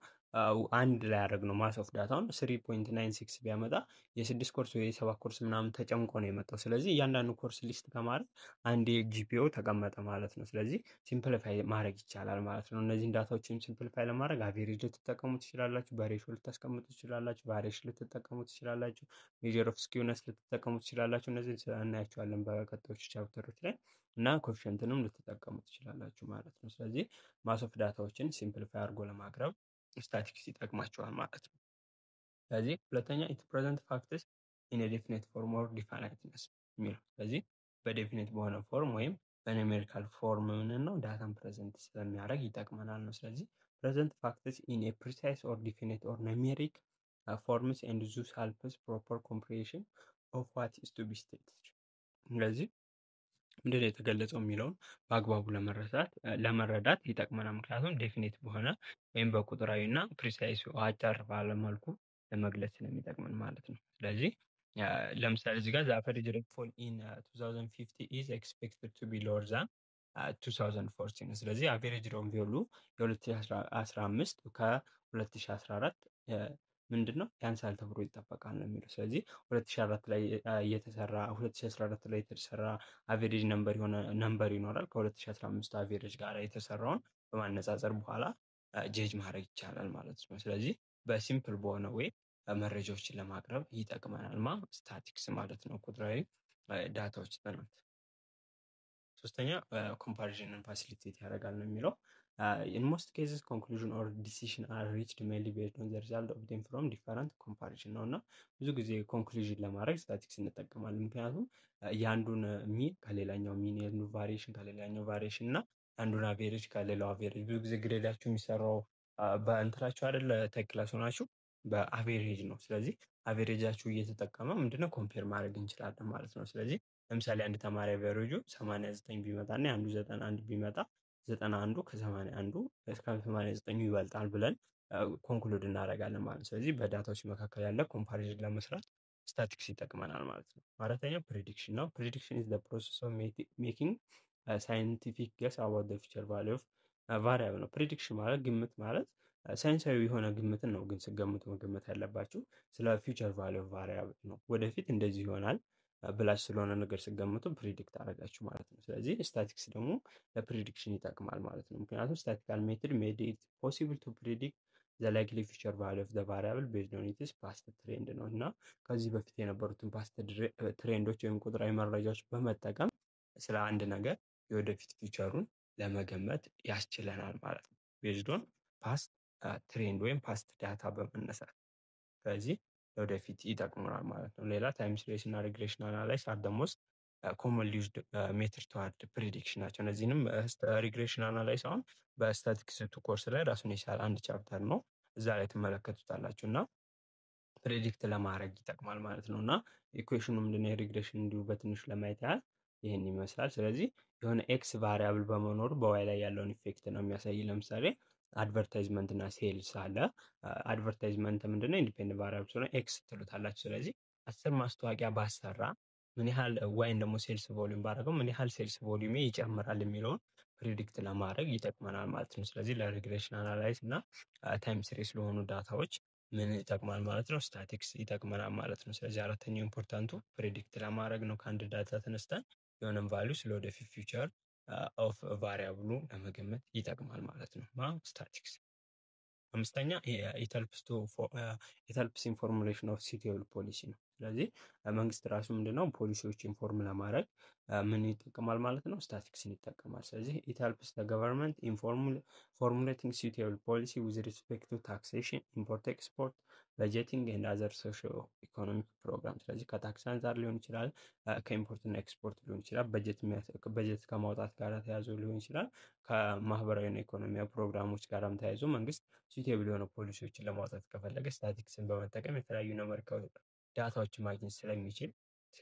አንድ ላይ ያደረግ ነው ማስ ኦፍ ዳታውን 3.96 ቢያመጣ የ6 ኮርስ ወይ የ7 ኮርስ ምናምን ተጨምቆ ነው የመጣው። ስለዚህ እያንዳንዱ ኮርስ ሊስት ከማድረግ አንድ ጂፒኦ ተቀመጠ ማለት ነው። ስለዚህ ሲምፕሊፋይ ማድረግ ይቻላል ማለት ነው። እነዚህን ዳታዎችን ሲምፕሊፋይ ለማድረግ አቬሬጅ ልትጠቀሙ ትችላላችሁ፣ በሬሾ ልታስቀምጡ ትችላላችሁ፣ ቫሪዬሽን ልትጠቀሙ ትችላላችሁ፣ ሜዥር ኦፍ ስኪውነስ ልትጠቀሙ ትችላላችሁ። እነዚህን እናያቸዋለን በቀጣዮቹ ቻፕተሮች ላይ እና ኮፊሽንትንም ልትጠቀሙ ትችላላችሁ ማለት ነው። ስለዚህ ማስ ኦፍ ዳታዎችን ሲምፕሊፋይ አድርጎ ለማቅረብ ስታቲክስ ይጠቅማቸዋል ማለት ነው። ስለዚህ ሁለተኛ ኢት ፕሬዘንት ፋክትስ ኢን ዴፊኒት ፎርም ኦር ዲፋይናይትነስ የሚለው። ስለዚህ በዴፊኒት በሆነ ፎርም ወይም በኒሜሪካል ፎርም ምን ነው ዳታን ፕሬዘንት ስለሚያደርግ ይጠቅመናል ነው። ስለዚህ ፕሬዘንት ፋክትስ ኢን ፕሪሳይስ ኦር ዲፊኒት ኦር ኒሜሪክ ፎርምስ ኤንድ ዙስ ሄልፕስ ፕሮፐር ኮምፕሬንሽን ኦፍ ዋት ኢዝ ቱ ቢ ስቴትድ። ስለዚህ ምንድን ነው የተገለጸው የሚለውን በአግባቡ ለመረዳት ይጠቅመናል። ምክንያቱም ዴፊኒት በሆነ ወይም በቁጥራዊ እና ፕሪሳይስ አጭር ባለ መልኩ ለመግለጽ ስለሚጠቅመን ማለት ነው። ስለዚህ ለምሳሌ እዚህ ጋር ዘ አቨሬጅ ሬንፎል ኢን 2050 ኢዝ ኤክስፔክትድ ቱ ቢ ሎወር ዛን 2014። ስለዚህ አቨሬጅ ሬንፎሉ የ2015 ከ2014 ምንድነው ያንሳል ተብሎ ይጠበቃል ነው የሚለው። ስለዚህ 2014 ላይ የተሰራ አቬሬጅ ነምበር ይኖራል። ከ2015 አቬሬጅ ጋር የተሰራውን በማነጻጸር በኋላ ጄጅ ማድረግ ይቻላል ማለት ነው። ስለዚህ በሲምፕል በሆነ ወይ መረጃዎችን ለማቅረብ ይጠቅመናል ስታቲክስ ማለት ነው፣ ቁጥራዊ ዳታዎች ጥናት። ሶስተኛ ኮምፓሪዥንን ፋሲሊቴት ያደርጋል ነው የሚለው። in most cases conclusion or decision are reached mainly based on the result obtained from different comparison ነው እና ብዙ ጊዜ ኮንክሉዥን ለማድረግ ስታቲክስ እንጠቀማለን። ምክንያቱም የአንዱን ሚን ከሌላኛው ሚን፣ የአንዱ ቫሪዬሽን ከሌላኛው ቫሪዬሽን እና አንዱን አቬሬጅ ከሌላው አቬሬጅ። ብዙ ጊዜ ግሬዳችሁ የሚሰራው በእንትላችሁ አይደለ ተክላስ ሆናችሁ በአቬሬጅ ነው። ስለዚህ አቬሬጃችሁ እየተጠቀመ ምንድነው ኮምፔር ማድረግ እንችላለን ማለት ነው። ስለዚህ ለምሳሌ አንድ ተማሪ አቬሬጁ 89 ቢመጣ እና አንዱ 91 ቢመጣ 91 ከ81 እስከ 89 ይበልጣል ብለን ኮንክሉድ እናደርጋለን ማለት ነው። ስለዚህ በዳታዎች መካከል ያለ ኮምፓሪዥን ለመስራት ስታቲክስ ይጠቅመናል ማለት ነው። አራተኛው ፕሬዲክሽን ነው። ፕሬዲክሽን ኢዝ ዘ ፕሮሰስ ኦፍ ሜኪንግ ሳይንቲፊክ ገስ አባውት ዘ ፊውቸር ቫልዩ ኦፍ ቫሪያብል ነው። ፕሬዲክሽን ማለት ግምት ማለት ሳይንሳዊ የሆነ ግምትን ነው። ግን ስገምቱ መገመት ያለባችሁ ስለ ፊውቸር ቫልዩ ኦፍ ቫሪያብል ነው። ወደፊት እንደዚህ ይሆናል ብላችሁ ስለሆነ ነገር ስገምቱ ፕሪዲክት አደረጋችሁ ማለት ነው። ስለዚህ ስታቲክስ ደግሞ ለፕሪዲክሽን ይጠቅማል ማለት ነው። ምክንያቱም ስታቲካል ሜትድ ሜድ ኢት ፖሲብል ቱ ፕሪዲክት ዘ ላይክሊ ፊውቸር ቫልዩ ኦፍ ዘ ቫሪያብል ቤዝድ ኦን ኢትስ ፓስት ትሬንድ ነው እና ከዚህ በፊት የነበሩትን ፓስት ትሬንዶች ወይም ቁጥራዊ መረጃዎች በመጠቀም ስለ አንድ ነገር የወደፊት ፊውቸሩን ለመገመት ያስችለናል ማለት ነው። ቤዝድ ኦን ፓስት ትሬንድ ወይም ፓስት ዳታ በመነሳት ስለዚህ ወደፊት ይጠቅሙናል ማለት ነው። ሌላ ታይም ሲሪስ እና ሪግሬሽን አናላይስ አር ዘ ሞስት ኮመንሊ ዩዝድ ሜትድ ተዋርድ ፕሪዲክሽን ናቸው። እነዚህንም ሪግሬሽን አናላይስ አሁን በስታቲክስ ኮርስ ላይ ራሱን የቻለ አንድ ቻፕተር ነው፣ እዛ ላይ ትመለከቱታላችሁ እና ፕሬዲክት ለማድረግ ይጠቅማል ማለት ነው። እና ኢኩዌሽኑ ምንድነው የሪግሬሽን እንዲሁ በትንሹ ለማየት ያህል ይህን ይመስላል። ስለዚህ የሆነ ኤክስ ቫሪያብል በመኖሩ በዋይ ላይ ያለውን ኢፌክት ነው የሚያሳይ። ለምሳሌ አድቨርታይዝመንት እና ሴልስ አለ። አድቨርታይዝመንት ምንድነው ኢንዲፔንደንት ቫሪያብል ስለሆነ ኤክስ ትሉታላችሁ። ስለዚህ 10 ማስታወቂያ ባሰራ ምን ያህል ዋይን ደግሞ ሴልስ ቮሊዩም ባደረገው ምን ያህል ሴልስ ቮሊዩም ይጨምራል የሚለውን ፕሪዲክት ለማድረግ ይጠቅመናል ማለት ነው። ስለዚህ ለሪግሬሽን አናላይዝ እና ታይም ሲሪስ ለሆኑ ዳታዎች ምን ይጠቅማል ማለት ነው? ስታቲክስ ይጠቅመናል ማለት ነው። ስለዚህ አራተኛው ኢምፖርታንቱ ፕሪዲክት ለማድረግ ነው። ከአንድ ዳታ ተነስተን የሆነን ቫልዩ ስለ ወደፊት ፊውቸር ኦፍ ቫሪያብሉ ለመገመት ይጠቅማል ማለት ነው ስታቲክስ። አምስተኛ ኢት ሄልፕስ ኢን ፎርሙሌሽን ኦፍ ሲቲብል ፖሊሲ ነው። ስለዚህ መንግስት ራሱ ምንድነው ፖሊሲዎችን ፎርም ለማድረግ ምን ይጠቀማል ማለት ነው? ስታቲክስን ይጠቀማል። ስለዚህ ኢት ሄልፕስ ዘ ገቨርንመንት ኢን ፎርሙሌቲንግ suitable policy with respect to taxation, import export, budgeting and other socio economic program። ስለዚህ ከታክስ አንጻር ሊሆን ይችላል፣ ከኢምፖርት እና ኤክስፖርት ሊሆን ይችላል፣ በጀት ከማውጣት ጋር ተያይዞ ሊሆን ይችላል፣ ከማህበራዊ እና ኢኮኖሚያዊ ፕሮግራሞች ጋርም ተያይዞ መንግስት suitable የሆነ ፖሊሲዎችን ለማውጣት ከፈለገ ስታቲክስን በመጠቀም የተለያዩ ኑሜሪካል ዳታዎችን ማግኘት ስለሚችል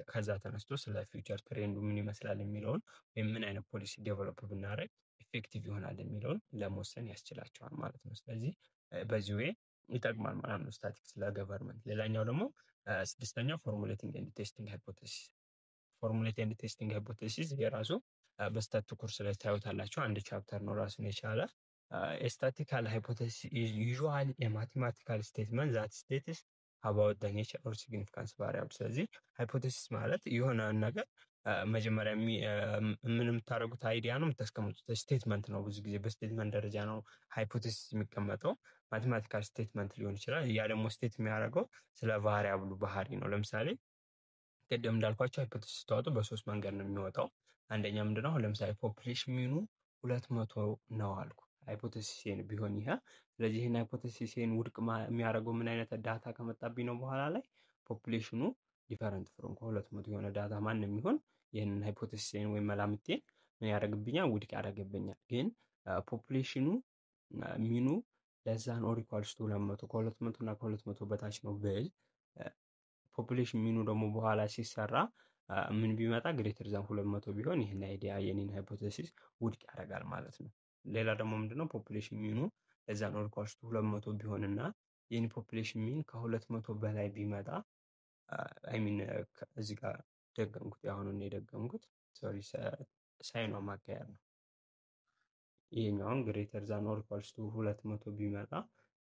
ከዛ ተነስቶ ስለ ፊውቸር ትሬንዱ ምን ይመስላል የሚለውን ወይም ምን አይነት ፖሊሲ ዴቨሎፕ ብናደርግ ኢፌክቲቭ ይሆናል የሚለውን ለመወሰን ያስችላቸዋል ማለት ነው። ስለዚህ በዚህ ዌይ ይጠቅማል ማለት ነው ስታቲክስ ለገቨርንመንት። ሌላኛው ደግሞ ስድስተኛው ፎርሙሌቲንግ ኤንድ ቴስቲንግ ሃይፖቴሲስ። ፎርሙሌት ኤንድ ቴስቲንግ ሃይፖቴሲስ የራሱ በስታቱ ኮርስ ላይ ታዩታላችሁ። አንድ ቻፕተር ነው ራሱን የቻለ። ስታቲካል ሃይፖቴሲስ ዩዥዋሊ የማቴማቲካል ስቴትመንት ዛት ስቴትስ አባውት ዘ ኔቸር ኦር ሲግኒፊካንስ ቫሪያብል። ስለዚህ ሃይፖቴሲስ ማለት የሆነ ነገር መጀመሪያ ምን የምታደርጉት አይዲያ ነው የምታስቀምጡት ስቴትመንት ነው። ብዙ ጊዜ በስቴትመንት ደረጃ ነው ሃይፖቴሲስ የሚቀመጠው። ማቴማቲካል ስቴትመንት ሊሆን ይችላል። ያ ደግሞ ስቴት የሚያደርገው ስለ ቫሪያብሉ ባህሪ ነው። ለምሳሌ ቅድም እንዳልኳቸው ሃይፖቴሲስ ስታወጡ በሶስት መንገድ ነው የሚወጣው። አንደኛ ምንድነው? ለምሳሌ ፖፑሌሽን ሚኑ 200 ነው አልኩ፣ ሃይፖቴሲስን ቢሆን ይሄ። ስለዚህ ይህን ሃይፖቴሲስን ውድቅ የሚያደርገው ምን አይነት ዳታ ከመጣብኝ ነው? በኋላ ላይ ፖፑሌሽኑ ዲፈረንት ፍሮም ከ200 የሆነ ዳታ ማንም ይሆን ይህንን ሃይፖቴሲስን ወይም መላምቴን ምን ያደርግብኛል? ውድቅ ያደርግብኛል። ግን ፖፑሌሽኑ ሚኑ ለዛን ኦር ኢኳልስ ቱ 200 ከ200 እና ከ200 በታች ነው ብል ፖፑሌሽን ሚኑ ደግሞ በኋላ ሲሰራ ምን ቢመጣ ግሬተር ዛን 200 ቢሆን ይህን አይዲያ የኔን ሃይፖቴሲስ ውድቅ ያደርጋል ማለት ነው። ሌላ ደግሞ ምንድነው? ፖፑሌሽን ሚኑ ለዛን ኦር ኢኳልስ ቱ 200 ቢሆንና የኔ ፖፑሌሽን ሚን ከ200 በላይ ቢመጣ አይ ሚን እዚህ ጋር ደገምኩት፣ አሁን የደገምኩት ሶሪ ሳይኗ ማቀያየር ነው። ይሄኛውን ግሬተር ዛን ኦር ኢኳልስ ቱ 200 ቢመጣ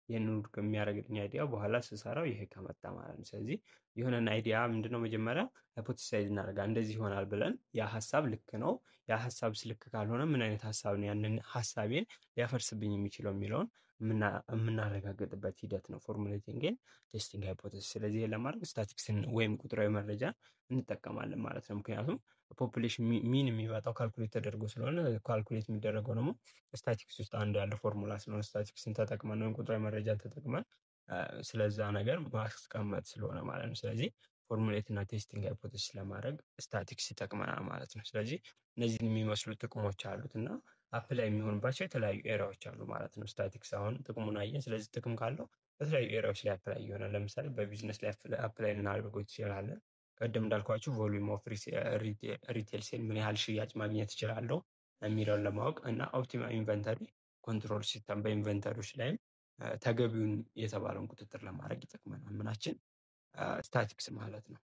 ይህንን ውድቅ የሚያደርግልኝ አይዲያ በኋላ ስሰራው ይሄ ከመጣ ማለት ነው። ስለዚህ የሆነን አይዲያ ምንድነው መጀመሪያ ሃይፖቴሳይዝ እናደርጋለን። እንደዚህ ይሆናል ብለን ያ ሀሳብ ልክ ነው፣ ያ ሀሳብስ ልክ ካልሆነ ምን አይነት ሀሳብ ነው ያንን ሀሳቤን ሊያፈርስብኝ የሚችለው የሚለውን የምናረጋግጥበት ሂደት ነው ፎርሙሌቲንግ ኤንድ ቴስቲንግ ሃይፖቴሲስ። ስለዚህ ይሄን ለማድረግ ስታቲክስን ወይም ቁጥራዊ መረጃ እንጠቀማለን ማለት ነው። ምክንያቱም ፖፑሌሽን ሚን የሚመጣው ካልኩሌት ተደርጎ ስለሆነ ካልኩሌት የሚደረገው ደግሞ ስታቲክስ ውስጥ አንዱ ያለ ፎርሙላ ስለሆነ ስታቲክስን ተጠቅመን ወይም ቁጥራዊ መረጃን ተጠቅመን ስለዛ ነገር ማስቀመጥ ስለሆነ ማለት ነው። ስለዚህ ፎርሙሌት እና ቴስቲንግ ሃይፖቴሲስ ለማድረግ ስታቲክስ ይጠቅመናል ማለት ነው። ስለዚህ እነዚህን የሚመስሉ ጥቅሞች አሉት እና አፕላይ የሚሆንባቸው የተለያዩ ኤሪያዎች አሉ ማለት ነው። ስታቲክስ አሁን ጥቅሙን አየን። ስለዚህ ጥቅም ካለው በተለያዩ ኤሪያዎች ላይ አፕላይ ይሆናል። ለምሳሌ በቢዝነስ ላይ አፕላይ ልናደርገው ትችላለን። ቀደም እንዳልኳችሁ ቮሉም ኦፍ ሪቴል ሴል ምን ያህል ሽያጭ ማግኘት እችላለሁ የሚለውን ለማወቅ እና ኦፕቲማል ኢንቨንተሪ ኮንትሮል ሲስተም በኢንቨንተሪዎች ላይም ተገቢውን የተባለውን ቁጥጥር ለማድረግ ይጠቅመናል። ምናችን ስታቲክስ ማለት ነው።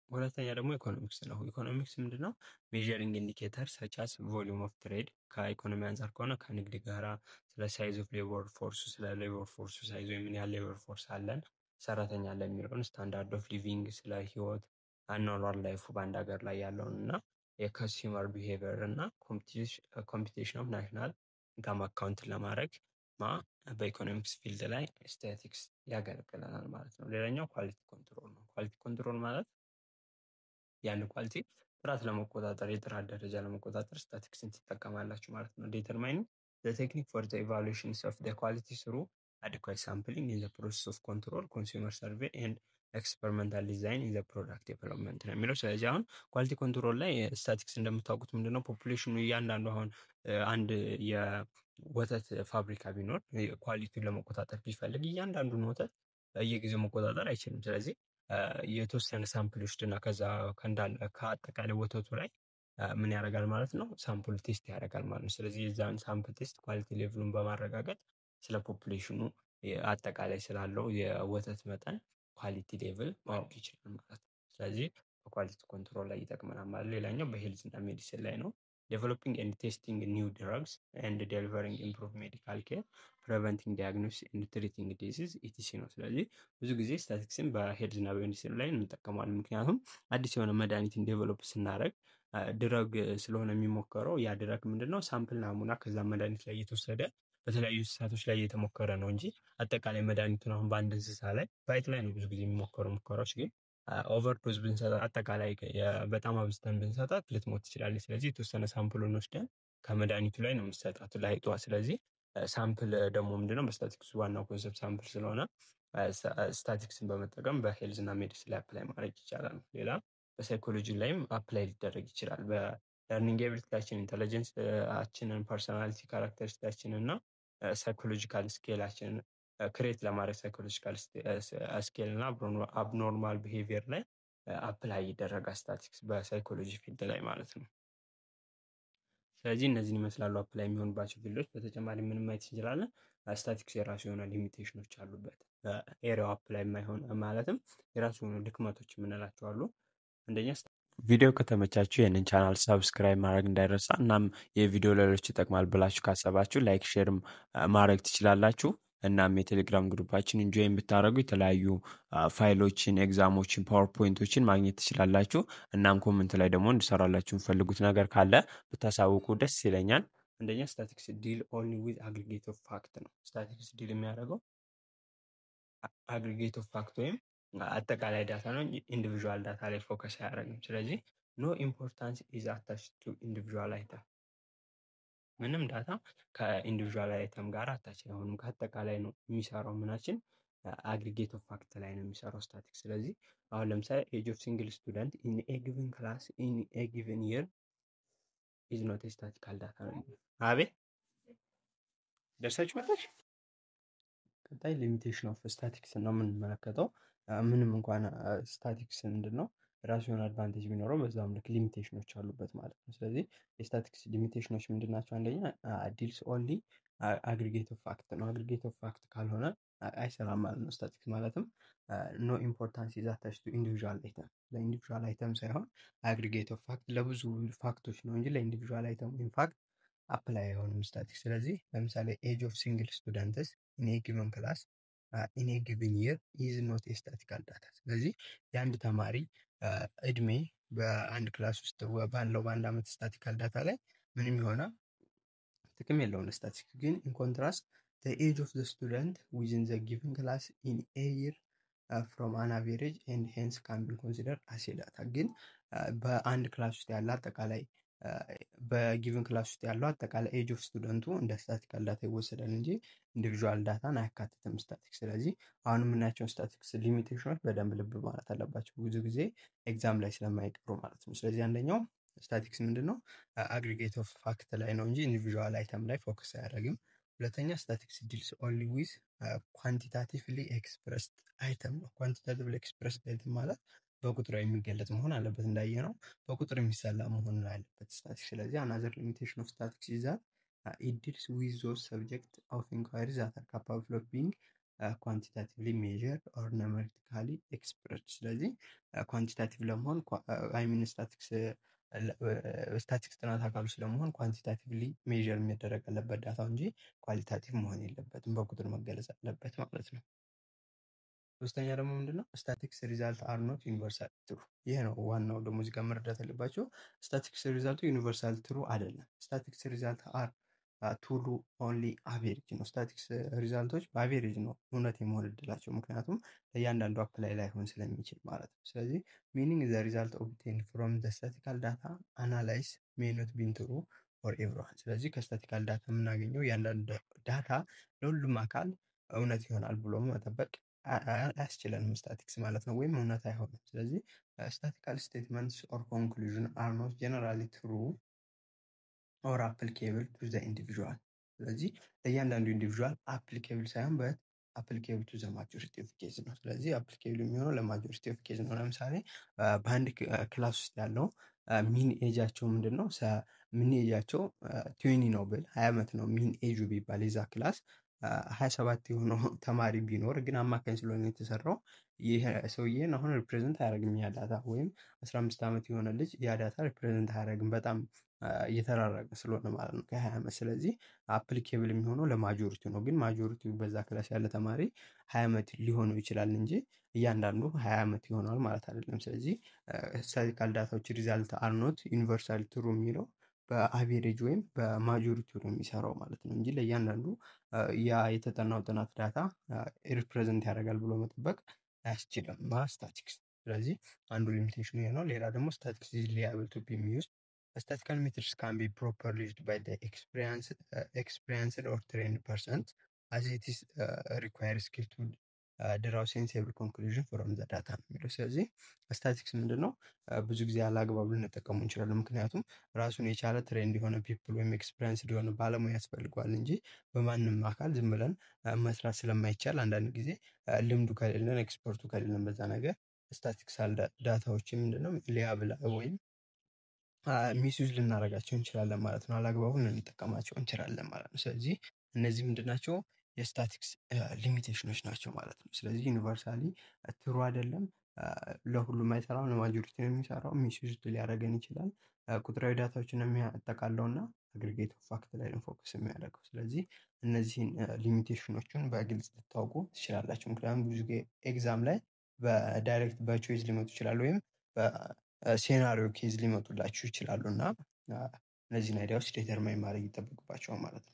ሁለተኛ ደግሞ ኢኮኖሚክስ ነው። ኢኮኖሚክስ ምንድነው? ሜዠሪንግ ኢንዲኬተር ሰቻስ ቮሊዩም ኦፍ ትሬድ። ከኢኮኖሚ አንጻር ከሆነ ከንግድ ጋራ ስለ ሳይዝ ኦፍ ሌበር ፎርሱ፣ ስለ ሌበር ፎርሱ ሳይዝ ወይ ምን ያህል ሌበር ፎርስ አለን ሰራተኛ አለ የሚለውን፣ ስታንዳርድ ኦፍ ሊቪንግ ስለ ህይወት አኗኗር ላይፉ በአንድ ሀገር ላይ ያለውን እና የኮንሱመር ቢሄቪየር እና ኮምፒቲሽን ኦፍ ናሽናል ኢንካም አካውንት ለማድረግ በኢኮኖሚክስ ፊልድ ላይ ስታቲክስ ያገለግለናል ማለት ነው። ሌላኛው ኳሊቲ ኮንትሮል ነው። ኳሊቲ ኮንትሮል ማለት ያን ኳሊቲ ጥራት ለመቆጣጠር የጥራት ደረጃ ለመቆጣጠር ስታቲክስን ትጠቀማላችሁ ማለት ነው። ዲተርማይኒንግ ዘ ቴክኒክ ፎር ዘ ኢቫሉዌሽንስ ኦፍ ዘ ኳሊቲ ስሩ አዲኳት ሳምፕሊንግ ኢን ዘ ፕሮሰስ ኦፍ ኮንትሮል ኮንሱመር ሰርቬይ ኤንድ ኤክስፐሪመንታል ዲዛይን ኢን ዘ ፕሮዳክት ዴቨሎፕመንት ነው የሚለው። ስለዚህ አሁን ኳሊቲ ኮንትሮል ላይ ስታቲክስ እንደምታውቁት ምንድነው ፖፑሌሽኑ እያንዳንዱ አሁን አንድ የወተት ፋብሪካ ቢኖር ኳሊቲውን ለመቆጣጠር ቢፈልግ እያንዳንዱን ወተት በየጊዜው መቆጣጠር አይችልም። ስለዚህ የተወሰነ ሳምፕል ውስድና ከዛ ከአጠቃላይ ወተቱ ላይ ምን ያደርጋል ማለት ነው? ሳምፕል ቴስት ያደርጋል ማለት ነው። ስለዚህ የዛን ሳምፕል ቴስት ኳሊቲ ሌቭሉን በማረጋገጥ ስለ ፖፑሌሽኑ አጠቃላይ ስላለው የወተት መጠን ኳሊቲ ሌቭል ማወቅ ይችላል ማለት ነው። ስለዚህ በኳሊቲ ኮንትሮል ላይ ይጠቅመናል ማለት። ሌላኛው በሄልዝ እና ሜዲሲን ላይ ነው። ዴቨሎፒንግ ኤንድ ቴስቲንግ ኒው ድራግስ ኤንድ ዴሊቨሪንግ ኢምፕሩቭ ሜዲካል ኬር ፕሪቨንቲንግ ዲያግኖሲስ ኤንድ ትሪቲንግ ዲዚዝ ኢቲሲ ነው። ስለዚህ ብዙ ጊዜ ስታቲክስን በሄልዝ እና በሜዲሲን ላይ እንጠቀማለን። ምክንያቱም አዲስ የሆነ መድኃኒትን ዴቨሎፕ ስናደርግ ድረግ ስለሆነ የሚሞከረው ያ ድረግ ምንድነው? ሳምፕል ናሙና ከዛ መድኃኒት ላይ እየተወሰደ በተለያዩ እንስሳቶች ላይ እየተሞከረ ነው እንጂ አጠቃላይ መድኃኒቱን አሁን በአንድ እንስሳ ላይ ባይት ላይ ነው ብዙ ጊዜ የሚሞከሩ ሙከራዎች። ግን ኦቨርዶዝ ብንሰጣት አጠቃላይ በጣም አብዝተን ብንሰጣት ልትሞት ትችላለች። ስለዚህ የተወሰነ ሳምፕሉን ወስደን ከመድኃኒቱ ላይ ነው የምትሰጣት ለአይጧ። ስለዚህ ሳምፕል ደግሞ ምንድነው በስታቲክስ ዋናው ኮንሰፕት ሳምፕል ስለሆነ ስታቲክስን በመጠቀም በሄልዝ እና ሜዲሲን ላይ አፕላይ ማድረግ ይቻላል። ሌላ በሳይኮሎጂ ላይም አፕላይ ሊደረግ ይችላል። በለርኒንግ ኤቢሊቲያችን፣ ኢንቴሊጀንስችንን፣ ፐርሶናሊቲ ካራክተሪስቲካችንን እና ሳይኮሎጂካል ስኬላችንን ክሬት ለማድረግ ሳይኮሎጂካል ስኬል እና አብኖርማል ቢሄቪየር ላይ አፕላይ ይደረጋል ስታቲክስ በሳይኮሎጂ ፊልድ ላይ ማለት ነው። ስለዚህ እነዚህን ይመስላሉ አፕላይ የሚሆንባቸው ፊልዶች። በተጨማሪ ምንም ማየት እንችላለን። ስታቲክስ የራሱ የሆነ ሊሚቴሽኖች አሉበት። ኤሪያው አፕላይ የማይሆን ማለትም የራሱ የሆኑ ድክመቶች የምንላቸው አሉ። አንደኛ ቪዲዮ ከተመቻችሁ ይህንን ቻናል ሰብስክራይብ ማድረግ እንዳይረሳ። እናም የቪዲዮ ሌሎች ይጠቅማል ብላችሁ ካሰባችሁ ላይክ ሼርም ማድረግ ትችላላችሁ። እናም የቴሌግራም ግሩፓችን ጆይን ብታደረጉ የተለያዩ ፋይሎችን፣ ኤግዛሞችን፣ ፓወርፖይንቶችን ማግኘት ትችላላችሁ። እናም ኮመንት ላይ ደግሞ እንድሰራላችሁ የምፈልጉት ነገር ካለ ብታሳውቁ ደስ ይለኛል። አንደኛ ስታቲክስ ዲል ኦንሊ ዊዝ አግሪጌት ኦፍ ፋክት ነው። ስታቲክስ ዲል የሚያደርገው አግሪጌት ኦፍ ፋክት ወይም አጠቃላይ ዳታ ነው እንጂ ኢንዲቪዥዋል ዳታ ላይ ፎከስ አያደርግም። ስለዚህ ኖ ኢምፖርታንስ ኢዝ አታችድ ቱ ኢንዲቪዥዋል አይተም። ምንም ዳታ ከኢንዲቪዥዋል አይተም ጋር አታች አይሆንም። ከአጠቃላይ ነው የሚሰራው። ምናችን አግሪጌት ኦፍ ፋክት ላይ ነው የሚሰራው ስታቲክስ። ስለዚህ አሁን ለምሳሌ ኤጅ ኦፍ ሲንግል ስቱደንት ኢን ኤ ጊቨን ክላስ ኢን ኤ ጊቨን ይር ኢዝ ኖት ስታቲካል ዳታ ነው። አቤት ደርሳችሁ መጣች። ቀጣይ ሊሚቴሽን ኦፍ ስታቲክስ ነው የምንመለከተው። ምንም እንኳን ስታቲክስ ምንድን ነው ራሱ የሆነ አድቫንቴጅ ቢኖረው በዛም ልክ ሊሚቴሽኖች አሉበት ማለት ነው። ስለዚህ የስታቲክስ ሊሚቴሽኖች ምንድን ናቸው? አንደኛ ዲልስ ኦንሊ አግሪጌት ኦፍ ፋክት ነው። አግሪጌት ኦፍ ፋክት ካልሆነ አይሰራም ማለት ነው። ስታቲክስ ማለትም ኖ ኢምፖርታንስ ኢዝ አታችድ ቱ ኢንዲቪዥዋል አይተም፣ ለኢንዲቪዥዋል አይተም ሳይሆን አግሪጌት ኦፍ ፋክት ለብዙ ፋክቶች ነው እንጂ ለኢንዲቪዥዋል አይተም ኢንፋክት አፕላይ አይሆንም ስታቲክስ። ስለዚህ ለምሳሌ ኤጅ ኦፍ ሲንግል ስቱደንትስ ኢን ኤ ጊቨን ክላስ ኢን ኤ ጊቨን ይር ኢዝ ኖት ስታቲካል ዳታ። ስለዚህ የአንድ ተማሪ እድሜ በአንድ ክላስ ውስጥ ባለው በአንድ ዓመት ስታቲካል ዳታ ላይ ምንም የሆነ ጥቅም የለውም ስታቲክስ። ግን ኢን ኮንትራስት the age of the student within the given class in a year from an average and hence can be considered as a data። ግን በአንድ ክላስ ውስጥ ያለ አጠቃላይ በጊቨን ክላስ ውስጥ ያለው አጠቃላይ ኤጅ ኦፍ ስቱደንቱ እንደ ስታቲካል ዳታ ይወሰዳል እንጂ ኢንዲቪዥዋል ዳታን አያካትትም ስታቲክስ። ስለዚህ አሁን የምናያቸውን ስታቲክስ ሊሚቴሽኖች በደንብ ልብ ማለት አለባቸው፣ ብዙ ጊዜ ኤግዛም ላይ ስለማይቀሩ ማለት ነው። ስለዚህ አንደኛው ስታቲክስ ምንድን ነው አግሪጌት ኦፍ ፋክት ላይ ነው እንጂ ኢንዲቪዥዋል አይተም ላይ ፎከስ አያደርግም። ሁለተኛ ስታቲክስ ዲልስ ኦንሊ ዊዝ ኳንቲታቲቭሊ ኤክስፕረስድ አይተም ነው። ኳንቲታቲቭሊ ኤክስፕረስድ አይተም ማለት በቁጥር የሚገለጽ መሆን አለበት። እንዳየ ነው በቁጥር የሚሰላ መሆን አለበት ስታቲክስ። ስለዚህ አናዘር ሊሚቴሽን ኦፍ ስታቲክስ ይዛል ኢት ዲልስ ዊዝ ዞዝ ሰብጀክት ኦፍ ኢንኳሪ ዛት አር ካፓብል ኦፍ ቢንግ ኳንቲታቲቭሊ ሜዥርድ ኦር ኑሜሪካሊ ኤክስፕረስድ። ስለዚህ ኳንቲታቲቭ ለመሆን አይሚን ስታቲክስ ጥናት አካሉ ስለመሆን ኳንቲታቲቭሊ ሜዥር የሚደረግ አለበት ዳታው እንጂ ኳሊታቲቭ መሆን የለበትም፣ በቁጥር መገለጽ አለበት ማለት ነው። ሶስተኛ ደግሞ ምንድነው ስታቲክስ ሪዛልት አር ኖት ዩኒቨርሳል ትሩ። ይሄ ነው ዋናው ደግሞ እዚህ ጋር መረዳት ያለባቸው። ስታቲክስ ሪዛልቱ ዩኒቨርሳል ትሩ አይደለም። ስታቲክስ ሪዛልት አር ቱሉ ኦንሊ አቬሬጅ ነው። ስታቲክስ ሪዛልቶች በአቬሬጅ ነው እውነት የመሆን እድላቸው፣ ምክንያቱም ለእያንዳንዱ አፕላይ ላይሆን ስለሚችል ማለት ነው። ስለዚህ ሚኒንግ ዘ ሪዛልት ኦብቴን ፍሮም ዘ ስታቲካል ዳታ አናላይዝ ሜይ ኖት ቢን ትሩ ፎር ኤቭሪዋን። ስለዚህ ከስታቲካል ዳታ የምናገኘው እያንዳንዱ ዳታ ለሁሉም አካል እውነት ይሆናል ብሎ መጠበቅ አያስችለንም ስታቲክስ ማለት ነው፣ ወይም እውነት አይሆንም። ስለዚህ ስታቲካል ስቴትመንትስ ኦር ኮንክሉዥን አር ኖት ጀነራሊ ትሩ ኦር አፕሊኬብል ቱ ዘ ኢንዲቪዥዋል። ስለዚህ ለእያንዳንዱ ኢንዲቪዥዋል አፕሊኬብል ሳይሆን አፕሊኬብል ቱ ዘ ማጆሪቲ ኦፍ ኬዝ ነው። ስለዚህ አፕሊኬብል የሚሆነው ለማጆሪቲ ኦፍ ኬዝ ነው። ለምሳሌ በአንድ ክላስ ውስጥ ያለው ሚን ኤጃቸው ምንድን ነው? ሚን ኤጃቸው 20 ነው ብል 20 ዓመት ነው ሚን ኤጁ ቢባል የዛ ክላስ 27 የሆነው ተማሪ ቢኖር ግን አማካኝ ስለሆነ የተሰራው ይህ ሰውዬን አሁን ሪፕሬዘንት አያደርግም ያ ዳታ። ወይም 15 ዓመት የሆነ ልጅ ያ ዳታ ሪፕሬዘንት አያደርግም፣ በጣም እየተራረቀ ስለሆነ ማለት ነው ከ20 ዓመት። ስለዚህ አፕሊኬብል የሚሆነው ለማጆሪቲ ነው። ግን ማጆሪቲው በዛ ክላስ ያለ ተማሪ 20 ዓመት ሊሆነው ይችላል እንጂ እያንዳንዱ 20 ዓመት ይሆናል ማለት አይደለም። ስለዚህ ስታቲካል ዳታዎች ሪዛልት አር ኖት ዩኒቨርሳል ትሩ የሚለው በአቬሬጅ ወይም በማጆሪቲው ነው የሚሰራው ማለት ነው እንጂ ለእያንዳንዱ ያ የተጠናው ጥናት ዳታ ሪፕሬዘንት ያደርጋል ብሎ መጠበቅ አያስችልም በስታቲክስ። ስለዚህ አንዱ ሊሚቴሽኑ ይሄ ነው። ሌላ ደግሞ ስታቲክስ ኢዝ ሊያብል ቱ ቢ ዩዝድ statistical methods can be properly used by the experienced or trained persons as it is requires skill to draw sensible conclusion from the data ነው የሚለው። ስለዚህ ስታቲክስ ምንድን ነው? ብዙ ጊዜ አላግባብ ልንጠቀሙ እንችላለን። ምክንያቱም ራሱን የቻለ ትሬንድ የሆነ ፒፕል ወይም ኤክስፔሪንስ የሆነ ባለሙያ ያስፈልገዋል እንጂ በማንም አካል ዝም ብለን መስራት ስለማይቻል አንዳንድ ጊዜ ልምዱ ከሌለን ኤክስፐርቱ ከሌለን በዛ ነገር ስታቲክሳል ዳታዎች ምንድነው ሊያብል ወይም ሚስዩዝ ልናደርጋቸው እንችላለን ማለት ነው። አላግባቡ ልንጠቀማቸው እንችላለን ማለት ነው። ስለዚህ እነዚህ ምንድናቸው? የስታቲክስ ሊሚቴሽኖች ናቸው ማለት ነው። ስለዚህ ዩኒቨርሳሊ ትሩ አይደለም፣ ለሁሉም አይሰራም፣ ለማጆሪቲ ነው የሚሰራው። ሚስዩዝ ሊያደርገን ይችላል። ቁጥራዊ ዳታዎችን የሚያጠቃለው እና አግሪጌት ፋክት ላይ ነው ፎከስ የሚያደርገው። ስለዚህ እነዚህን ሊሚቴሽኖቹን በግልጽ ልታውቁ ትችላላችሁ። ምክንያቱም ብዙ ጊዜ ኤግዛም ላይ በዳይሬክት በቾይዝ ሊመጡ ይችላሉ ወይም ሴናሪዮ ኬዝ ሊመጡላችሁ ይችላሉ እና እነዚህን አይዲያዎች ዴተርማይን ማድረግ ይጠበቅባቸዋል ማለት ነው።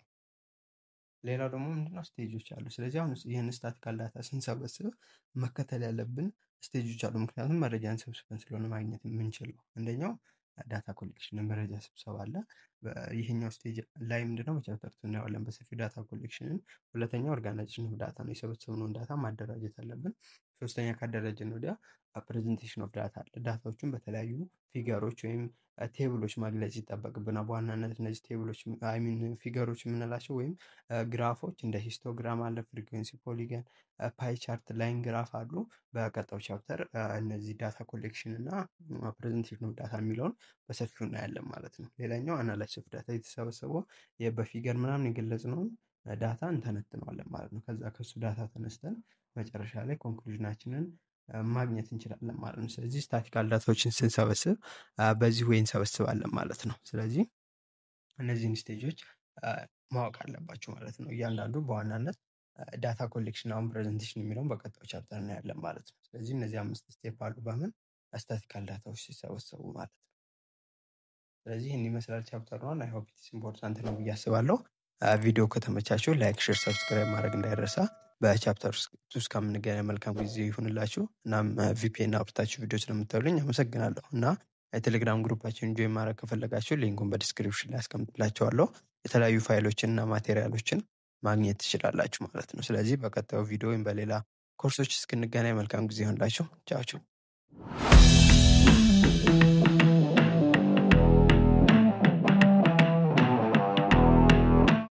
ሌላው ደግሞ ምንድነው ስቴጆች አሉ። ስለዚህ አሁን ይህን ስታቲካል ዳታ ስንሰበስብ መከተል ያለብን ስቴጆች አሉ። ምክንያቱም መረጃን ሰብስበን ስለሆነ ማግኘት የምንችለው አንደኛው ዳታ ኮሌክሽን መረጃ ስብሰባ አለ። ይሄኛው ስቴጅ ላይ ምንድነው በቻፕተር ቱ እናየዋለን በሰፊው ዳታ ኮሌክሽንን። ሁለተኛው ኦርጋናይዜሽን ኦፍ ዳታ ነው፣ የሰበሰብነውን ዳታ ማደራጀት አለብን። ሶስተኛ ካደራጀን ወዲያ ፕሬዘንቴሽን ኦፍ ዳታ አለ። ዳታዎችን በተለያዩ ፊገሮች ወይም ቴብሎች መግለጽ ይጠበቅብናል። በዋናነት እነዚህ ቴብሎች ፊገሮች የምንላቸው ወይም ግራፎች እንደ ሂስቶግራም አለ፣ ፍሪኩዌንሲ፣ ፖሊገን፣ ፓይ ቻርት፣ ላይን ግራፍ አሉ። በቀጣዩ ቻፕተር እነዚህ ዳታ ኮሌክሽን እና ፕሬዘንቴሽን ኦፍ ዳታ የሚለውን በሰፊው እናያለን ማለት ነው። ሌላኛው አናላይሲስ ኦፍ ዳታ የተሰበሰበው በፊገር ምናምን የገለጽነውን ዳታ እንተነትነዋለን ማለት ነው። ከዛ ከሱ ዳታ ተነስተን መጨረሻ ላይ ኮንክሉዥናችንን ማግኘት እንችላለን ማለት ነው። ስለዚህ ስታቲካል ዳታዎችን ስንሰበስብ በዚህ ወይ እንሰበስባለን ማለት ነው። ስለዚህ እነዚህን ስቴጆች ማወቅ አለባቸው ማለት ነው። እያንዳንዱ በዋናነት ዳታ ኮሌክሽን አሁን ፕሬዘንቴሽን የሚለውን በቀጣዩ ቻፕተር እናያለን ማለት ነው። ስለዚህ እነዚህ 5 ስቴፕ አሉ በምን ስታቲካል ዳታዎች ሲሰበሰቡ ማለት ነው። ስለዚህ ይህን ይመስላል ቻፕተር 1። አይ ሆፕ ኢትስ ኢምፖርታንት ነው ብዬ አስባለሁ። ቪዲዮ ከተመቻችሁ ላይክ፣ ሼር፣ ሰብስክራይብ ማድረግ እንዳይረሳ። በቻፕተር ውስጥ ከምንገናኝ መልካም ጊዜ ይሁንላችሁ። እናም ቪፒኤን አብርታችሁ ቪዲዮ ስለምታዩልኝ አመሰግናለሁ። እና የቴሌግራም ግሩፓችን ጆይን ማድረግ ከፈለጋችሁ ሊንኩን በዲስክሪፕሽን ላይ አስቀምጥላችኋለሁ። የተለያዩ ፋይሎችን እና ማቴሪያሎችን ማግኘት ትችላላችሁ ማለት ነው። ስለዚህ በቀጣዩ ቪዲዮ ወይም በሌላ ኮርሶች እስክንገናኝ መልካም ጊዜ ይሁንላችሁ። ቻው ቻው።